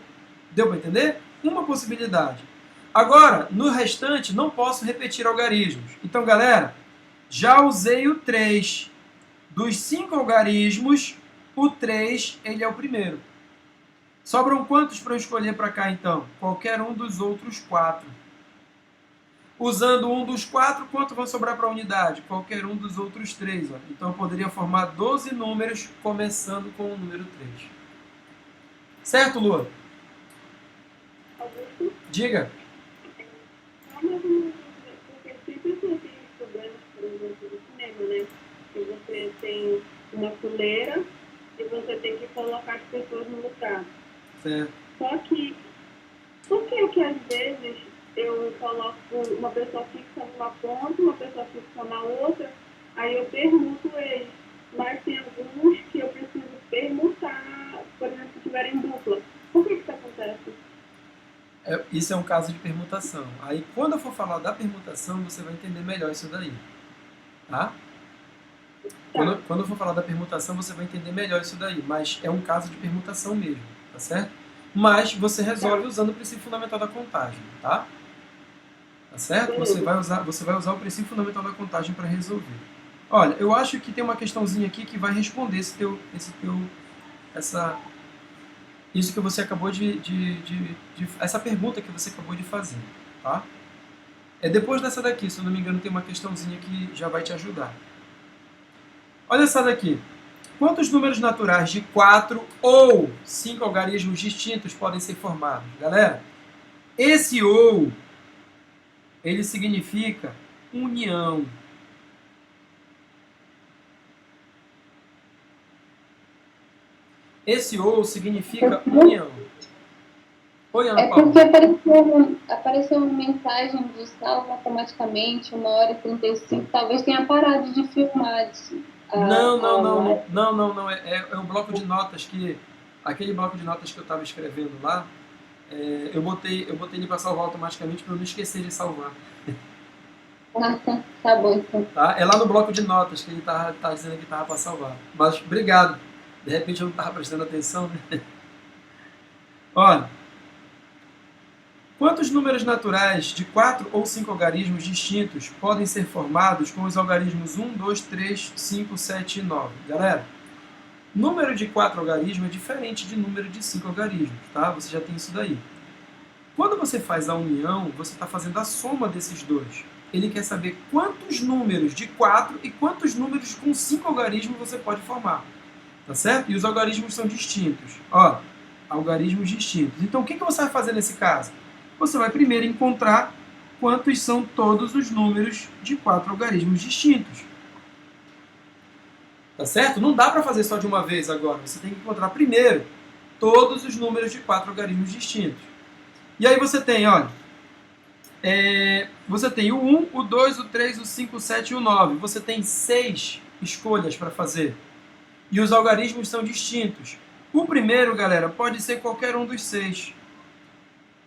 [SPEAKER 1] Deu para entender? Uma possibilidade. Agora, no restante, não posso repetir algarismos. Então, galera, já usei o 3. Dos 5 algarismos, o 3 ele é o primeiro. Sobram quantos para eu escolher para cá, então? Qualquer um dos outros 4. Usando um dos 4, quanto vai sobrar para a unidade? Qualquer um dos outros 3. Ó. Então, eu poderia formar 12 números, começando com o número 3. Certo, Lua?
[SPEAKER 2] Augusto,
[SPEAKER 1] Diga.
[SPEAKER 2] porque sempre tem problemas, por exemplo, do cinema, né? Que você tem uma fileira e você tem que colocar as pessoas no lugar.
[SPEAKER 1] Certo.
[SPEAKER 2] Só que, por que às vezes eu coloco uma pessoa fixa numa ponta, uma pessoa fixa na outra, aí eu permuto eles. Mas tem alguns que eu preciso permutar, por exemplo, se tiverem dupla. Por que isso acontece?
[SPEAKER 1] Isso é um caso de permutação. Aí, quando eu for falar da permutação, você vai entender melhor isso daí. Tá? Quando eu for falar da permutação, você vai entender melhor isso daí. Mas é um caso de permutação mesmo, tá certo? Mas você resolve usando o princípio fundamental da contagem, tá? Tá certo? Você vai usar o princípio fundamental da contagem para resolver. Olha, eu acho que tem uma questãozinha aqui que vai responder isso que você acabou essa pergunta que você acabou de fazer, tá? Depois dessa daqui, se eu não me engano, tem uma questãozinha que já vai te ajudar. Olha essa daqui. Quantos números naturais de 4 ou 5 algarismos distintos podem ser formados? Galera, esse ou, ele significa união. Esse ou significa união. Oi, Ana Paula.
[SPEAKER 5] Porque apareceu uma mensagem de salvo automaticamente, 1h35, talvez tenha parado de filmar.
[SPEAKER 1] Não. É o bloco de notas aquele bloco de notas que eu estava escrevendo lá, eu botei ele para salvar automaticamente para eu não esquecer de salvar.
[SPEAKER 5] Tá bom, então.
[SPEAKER 1] Tá? É lá no bloco de notas que ele tá dizendo que estava para salvar. Mas obrigado. De repente eu não estava prestando atenção, né? Olha. Quantos números naturais de 4 ou 5 algarismos distintos podem ser formados com os algarismos 1, 2, 3, 5, 7 e 9? Galera, número de 4 algarismos é diferente de número de 5 algarismos, tá? Você já tem isso daí. Quando você faz a união, você está fazendo a soma desses dois. ele quer saber quantos números de 4 e quantos números com 5 algarismos você pode formar. Tá certo? E os algarismos são distintos. Ó, algarismos distintos. Então, o que você vai fazer nesse caso? Você vai primeiro encontrar quantos são todos os números de 4 algarismos distintos. Tá certo? Não dá para fazer só de uma vez agora. Você tem que encontrar primeiro todos os números de 4 algarismos distintos. E aí você tem, olha, você tem o 1, o 2, o 3, o 5, o 7 e o 9. Você tem 6 escolhas para fazer. E os algarismos são distintos. O primeiro, galera, pode ser qualquer um dos 6.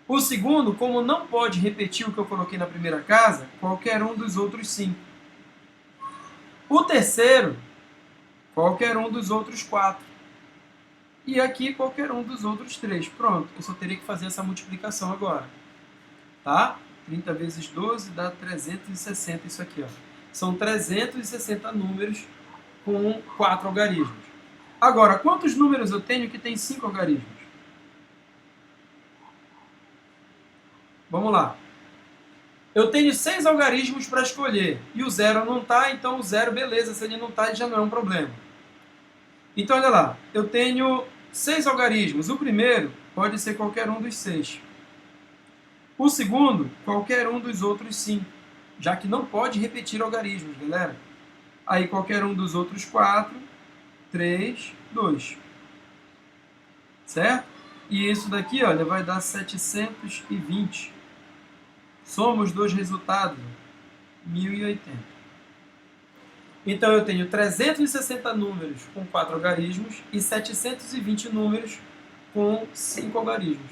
[SPEAKER 1] O segundo, como não pode repetir o que eu coloquei na primeira casa, qualquer um dos outros 5. O terceiro, qualquer um dos outros 4. E aqui, qualquer um dos outros 3. Pronto, eu só teria que fazer essa multiplicação agora. Tá? 30 vezes 12 dá 360, isso aqui, ó. São 360 números com 4 algarismos. Agora, quantos números eu tenho que tem 5 algarismos? Vamos lá. Eu tenho 6 algarismos para escolher. E o 0 não está, então o 0, beleza. Se ele não está, já não é um problema. Então, olha lá. Eu tenho 6 algarismos. O primeiro pode ser qualquer um dos 6. O segundo, qualquer um dos outros 5. Já que não pode repetir algarismos, galera. Aí, qualquer um dos outros 4, 3, 2. Certo? E isso daqui, olha, vai dar 720. Soma os dois resultados, 1080. Então, eu tenho 360 números com 4 algarismos e 720 números com 5 algarismos.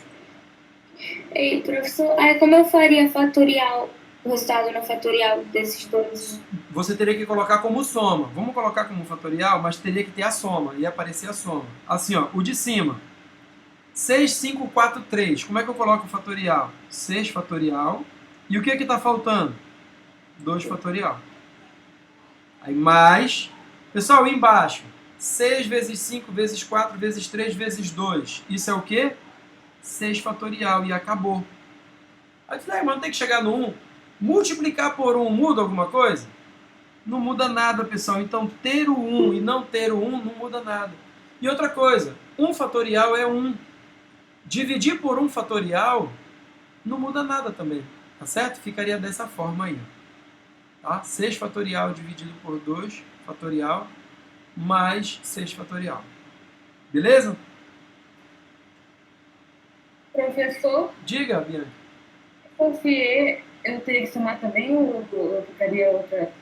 [SPEAKER 4] Ei, professor, aí como eu faria fatorial, o resultado no fatorial desses dois?
[SPEAKER 1] Você teria que colocar como soma. Vamos colocar como fatorial, mas teria que ter a soma. Ia aparecer a soma. Assim, ó, o de cima. 6, 5, 4, 3. Como é que eu coloco o fatorial? 6 fatorial. E o que está faltando? 2 fatorial. Aí mais... Pessoal, embaixo. 6 vezes 5 vezes 4 vezes 3 vezes 2. Isso é o quê? 6 fatorial. E acabou. Aí tu mas não tem que chegar no 1. Multiplicar por 1 muda alguma coisa? Não muda nada, pessoal. Então, ter o 1 e não ter o 1 não muda nada. E outra coisa. 1 fatorial é 1. Dividir por 1 fatorial não muda nada também. Tá certo? Ficaria dessa forma aí. Tá? 6 fatorial dividido por 2 fatorial mais 6 fatorial. Beleza?
[SPEAKER 3] Professor,
[SPEAKER 1] Diga, Bianca.
[SPEAKER 3] se fosse E, eu teria que somar também ou eu ficaria outra?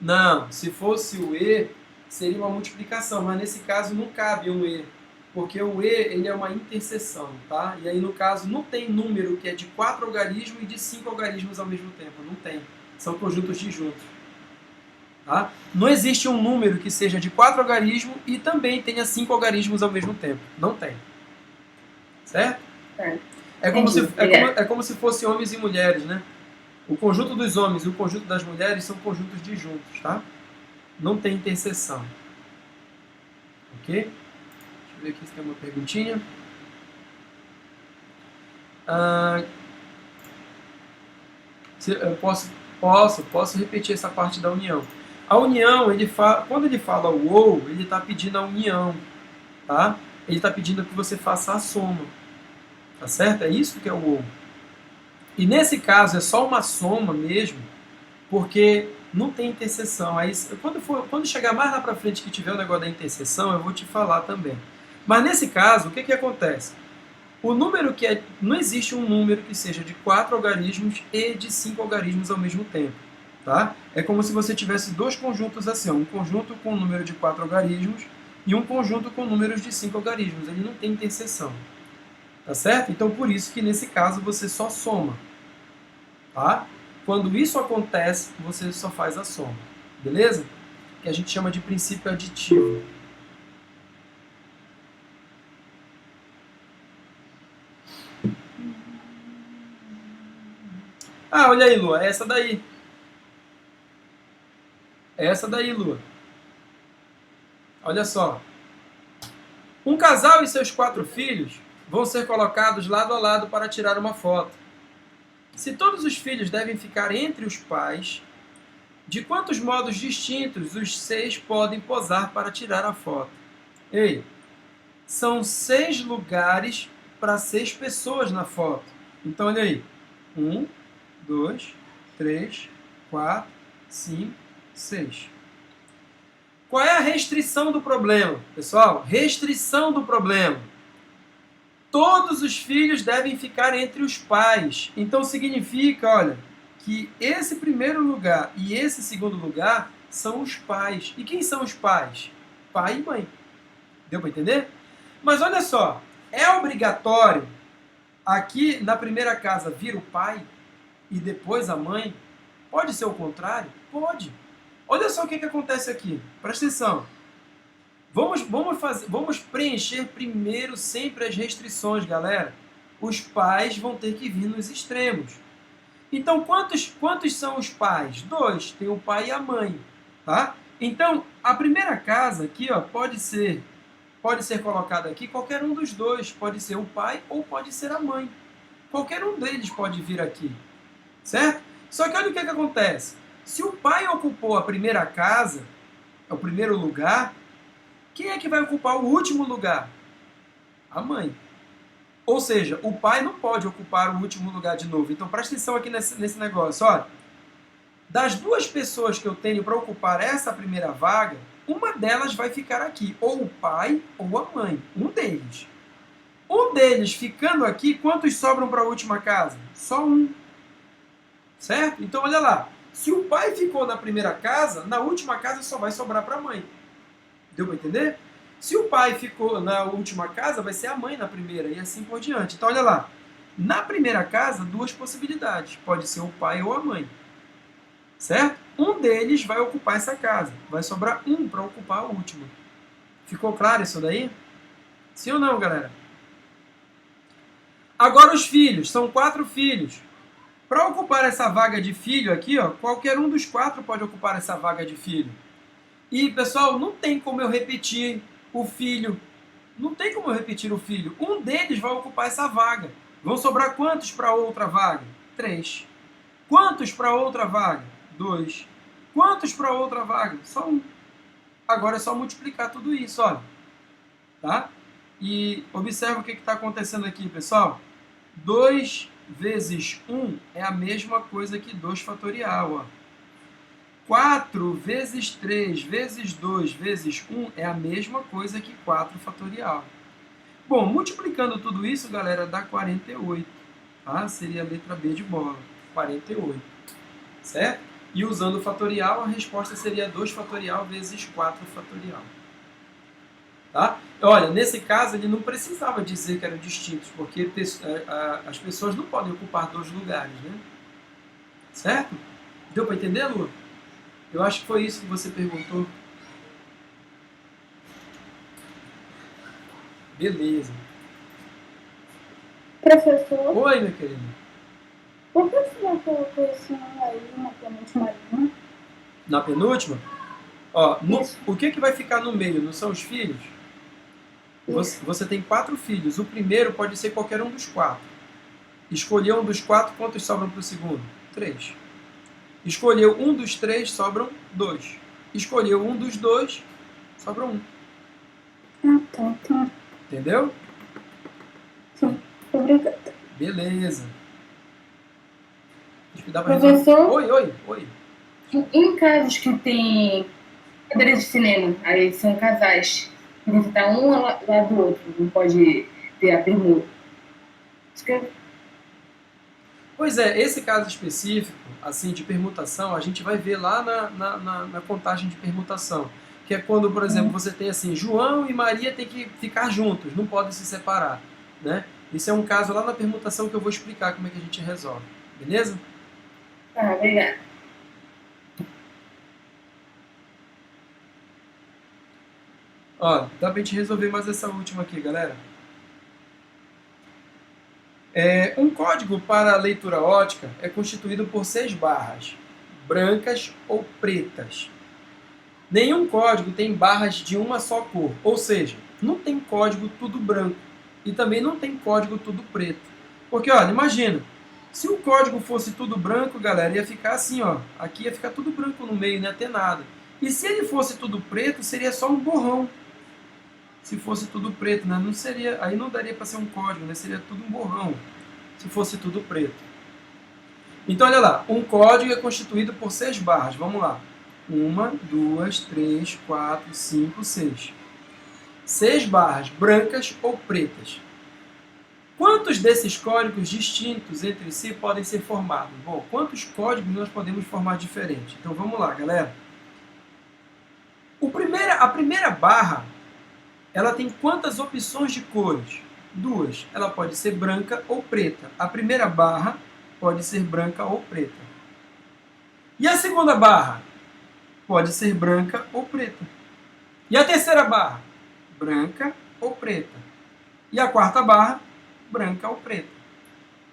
[SPEAKER 1] Não, se fosse o E, seria uma multiplicação, mas nesse caso não cabe um E, porque o E ele é uma interseção, tá? E aí no caso não tem número que é de 4 algarismos e de 5 algarismos ao mesmo tempo, não tem. São conjuntos disjuntos. Tá? Não existe um número que seja de 4 algarismos e também tenha 5 algarismos ao mesmo tempo. Não tem. Certo? É como se fosse homens e mulheres, né? O conjunto dos homens e o conjunto das mulheres são conjuntos disjuntos, tá? Não tem interseção. Ok? Deixa eu ver aqui se tem uma perguntinha. Eu posso repetir essa parte da união. A união, quando ele fala o ou, ele está pedindo a união, tá? Ele está pedindo que você faça a soma, tá certo? É isso que é o ou. E nesse caso é só uma soma mesmo, porque não tem interseção. Aí, quando chegar mais lá para frente que tiver o negócio da interseção, eu vou te falar também. Mas nesse caso, o que acontece? O número não existe um número que seja de 4 algarismos e de 5 algarismos ao mesmo tempo. Tá? É como se você tivesse dois conjuntos assim, ó, um conjunto com o número de 4 algarismos e um conjunto com números de 5 algarismos. Ele não tem interseção. Tá certo? Então, por isso que nesse caso você só soma. Tá? Quando isso acontece, você só faz a soma. Beleza? Que a gente chama de princípio aditivo. Ah, olha aí, Lua. É essa daí. É essa daí, Lua. Olha só. Um casal e seus 4 filhos vão ser colocados lado a lado para tirar uma foto. Se todos os filhos devem ficar entre os pais, de quantos modos distintos os 6 podem posar para tirar a foto? Ei, são 6 lugares para 6 pessoas na foto. Então, olha aí. 1, 2, 3, 4, 5, 6. Qual é a restrição do problema? Pessoal, restrição do problema. Todos os filhos devem ficar entre os pais. Então significa, olha, que esse primeiro lugar e esse segundo lugar são os pais. E quem são os pais? Pai e mãe. Deu para entender? Mas olha só, é obrigatório aqui na primeira casa vir o pai e depois a mãe? Pode ser o contrário? Pode. Olha só o que acontece aqui. Presta atenção. Vamos preencher primeiro sempre as restrições, galera. Os pais vão ter que vir nos extremos. Então, quantos são os pais? 2. Tem o pai e a mãe. Tá? Então, a primeira casa aqui, ó, pode ser colocada aqui qualquer um dos dois. Pode ser o pai ou pode ser a mãe. Qualquer um deles pode vir aqui. Certo? Só que olha o que acontece. Se o pai ocupou a primeira casa, o primeiro lugar, quem é que vai ocupar o último lugar? A mãe. Ou seja, o pai não pode ocupar o último lugar de novo. Então presta atenção aqui nesse negócio. Olha, das 2 pessoas que eu tenho para ocupar essa primeira vaga, uma delas vai ficar aqui. Ou o pai ou a mãe. Um deles. Um deles ficando aqui, quantos sobram para a última casa? Só um. Certo? Então olha lá. Se o pai ficou na primeira casa, na última casa só vai sobrar para a mãe. Deu para entender? Se o pai ficou na última casa, vai ser a mãe na primeira e assim por diante. Então, olha lá. Na primeira casa, 2 possibilidades. Pode ser o pai ou a mãe. Certo? Um deles vai ocupar essa casa. Vai sobrar um para ocupar a última. Ficou claro isso daí? Sim ou não, galera? Agora os filhos. São 4 filhos. Para ocupar essa vaga de filho aqui, ó, qualquer um dos 4 pode ocupar essa vaga de filho. E, pessoal, não tem como eu repetir o filho. Não tem como eu repetir o filho. Um deles vai ocupar essa vaga. Vão sobrar quantos para outra vaga? 3. Quantos para outra vaga? 2. Quantos para outra vaga? Só 1. Agora é só multiplicar tudo isso, olha. Tá? E observa o que está acontecendo aqui, pessoal. 2 vezes 1 é a mesma coisa que 2 fatorial, ó. 4 vezes 3 vezes 2 vezes 1 é a mesma coisa que 4 fatorial. Bom, multiplicando tudo isso, galera, dá 48. Tá? Seria a letra B de bola. 48. Certo? E usando o fatorial, a resposta seria 2 fatorial vezes 4 fatorial. Tá? Olha, nesse caso, ele não precisava dizer que eram distintos, porque as pessoas não podem ocupar 2 lugares, né? Certo? Deu para entender, Lu? Eu acho que foi isso que você perguntou. Beleza.
[SPEAKER 5] Professor,
[SPEAKER 1] Oi, minha querida.
[SPEAKER 5] por que você não colocou esse nome aí na penúltima linha?
[SPEAKER 1] Na penúltima, ó, o que vai ficar no meio? Não são os filhos? Você tem 4 filhos. O primeiro pode ser qualquer um dos 4. Escolheu um dos 4, quantos sobram para o segundo? 3. Escolheu um dos 3, sobram 2. Escolheu um dos 2, sobra 1.
[SPEAKER 5] Tá.
[SPEAKER 1] Entendeu?
[SPEAKER 5] Sim, obrigada.
[SPEAKER 1] Beleza. Acho que dá para
[SPEAKER 3] Professor?
[SPEAKER 1] Oi.
[SPEAKER 3] Em casos que tem cadeiras de cinema, aí são casais, que tem que estar um ao lado do outro, não pode ter a permuta. Isso que eu...
[SPEAKER 1] Pois é, esse caso específico, assim, de permutação, a gente vai ver lá na contagem de permutação. Que é quando, por exemplo, você tem assim, João e Maria têm que ficar juntos, não podem se separar. Né? Isso é um caso lá na permutação que eu vou explicar como é que a gente resolve. Beleza?
[SPEAKER 3] Tá, obrigada.
[SPEAKER 1] Ó, dá pra gente resolver mais essa última aqui, galera. Um código para a leitura ótica é constituído por 6 barras, brancas ou pretas. Nenhum código tem barras de uma só cor, ou seja, não tem código tudo branco e também não tem código tudo preto. Porque, olha, imagina, Se o código fosse tudo branco, galera, ia ficar assim, ó. Aqui ia ficar tudo branco no meio, não ia ter nada. E se ele fosse tudo preto, seria só um borrão. Se fosse tudo preto, né? Não seria, aí não daria para ser um código, né? Seria tudo um borrão, se fosse tudo preto. Então, olha lá, um código é constituído por 6 barras. Vamos lá. 1, 2, 3, 4, 5, 6. 6 barras, brancas ou pretas. Quantos desses códigos distintos entre si podem ser formados? Bom, quantos códigos nós podemos formar diferente? Então, vamos lá, galera. A primeira barra, ela tem quantas opções de cores? 2. Ela pode ser branca ou preta. A primeira barra pode ser branca ou preta. E a segunda barra? Pode ser branca ou preta. E a terceira barra? Branca ou preta. E a quarta barra? Branca ou preta.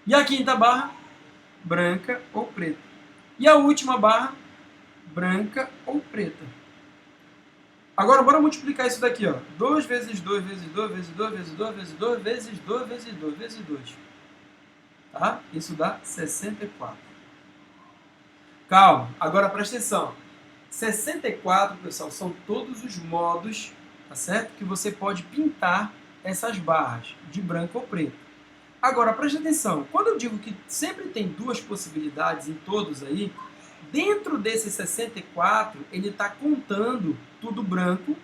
[SPEAKER 1] E a quinta barra? Branca ou preta. E a última barra? Branca ou preta. Agora, bora multiplicar isso daqui, ó. 2 vezes 2 vezes 2 vezes 2 vezes 2 vezes 2 vezes 2 vezes 2 vezes 2. Tá? Isso dá 64. Calma, agora presta atenção. 64, pessoal, são todos os modos, tá certo? Que você pode pintar essas barras, de branco ou preto. Agora, presta atenção. Quando eu digo que sempre tem 2 possibilidades em todos aí, dentro desses 64, ele está contando tudo branco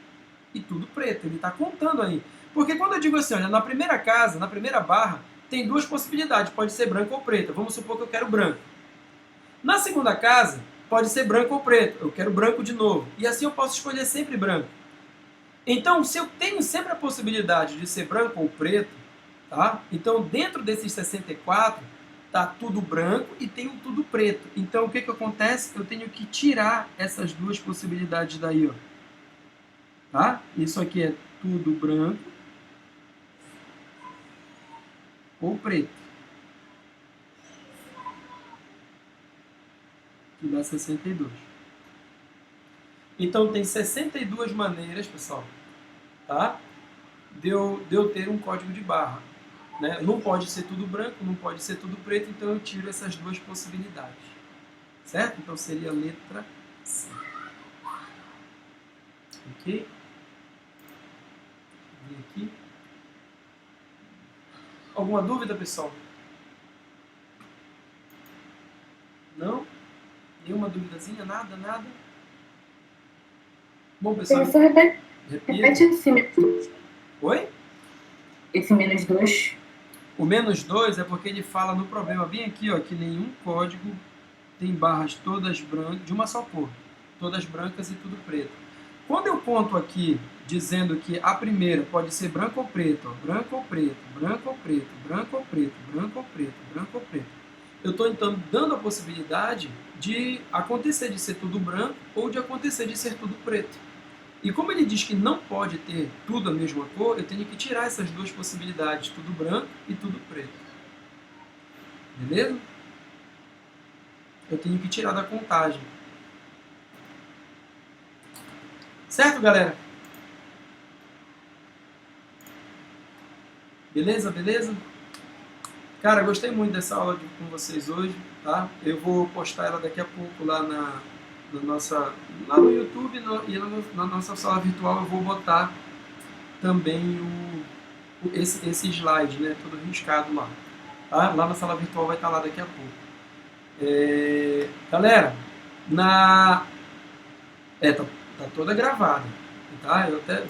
[SPEAKER 1] e tudo preto. Ele está contando aí. Porque quando eu digo assim, olha, na primeira casa, na primeira barra, tem 2 possibilidades. Pode ser branco ou preta. Vamos supor que eu quero branco. Na segunda casa, pode ser branco ou preto. Eu quero branco de novo. E assim eu posso escolher sempre branco. Então, se eu tenho sempre a possibilidade de ser branco ou preto, tá? Então, dentro desses 64, tá tudo branco e tem tudo preto. Então, o que acontece? Eu tenho que tirar essas 2 possibilidades daí, ó. Tá? Isso aqui é tudo branco ou preto. Que dá 62. Então, tem 62 maneiras, pessoal, tá? De eu ter um código de barra. Né? Não pode ser tudo branco, não pode ser tudo preto, então eu tiro essas 2 possibilidades. Certo? Então seria a letra C. Ok? Vem aqui. Alguma dúvida, pessoal? Não? Nenhuma duvidazinha? Nada? Nada? Bom, pessoal...
[SPEAKER 3] Professor, repete esse
[SPEAKER 1] Oi?
[SPEAKER 3] Esse menos 2.
[SPEAKER 1] O menos 2 é porque ele fala no problema bem aqui, ó, que nenhum código tem barras todas brancas, de uma só cor, todas brancas e tudo preto. Quando eu conto aqui, dizendo que a primeira pode ser branco ou preto, ó, branco ou preto, branco ou preto, branco ou preto, branco ou preto, branco ou preto, eu estou então dando a possibilidade de acontecer de ser tudo branco ou de acontecer de ser tudo preto. E como ele diz que não pode ter tudo a mesma cor, eu tenho que tirar essas 2 possibilidades, tudo branco e tudo preto. Beleza? Eu tenho que tirar da contagem. Certo, galera? Beleza, beleza? Cara, gostei muito dessa aula com vocês hoje, tá? Eu vou postar ela daqui a pouco lá lá no YouTube e na nossa sala virtual eu vou botar também esse slide, né, todo riscado lá. Tá? Lá na sala virtual vai estar lá daqui a pouco. Galera, tá toda gravada, tá? Eu até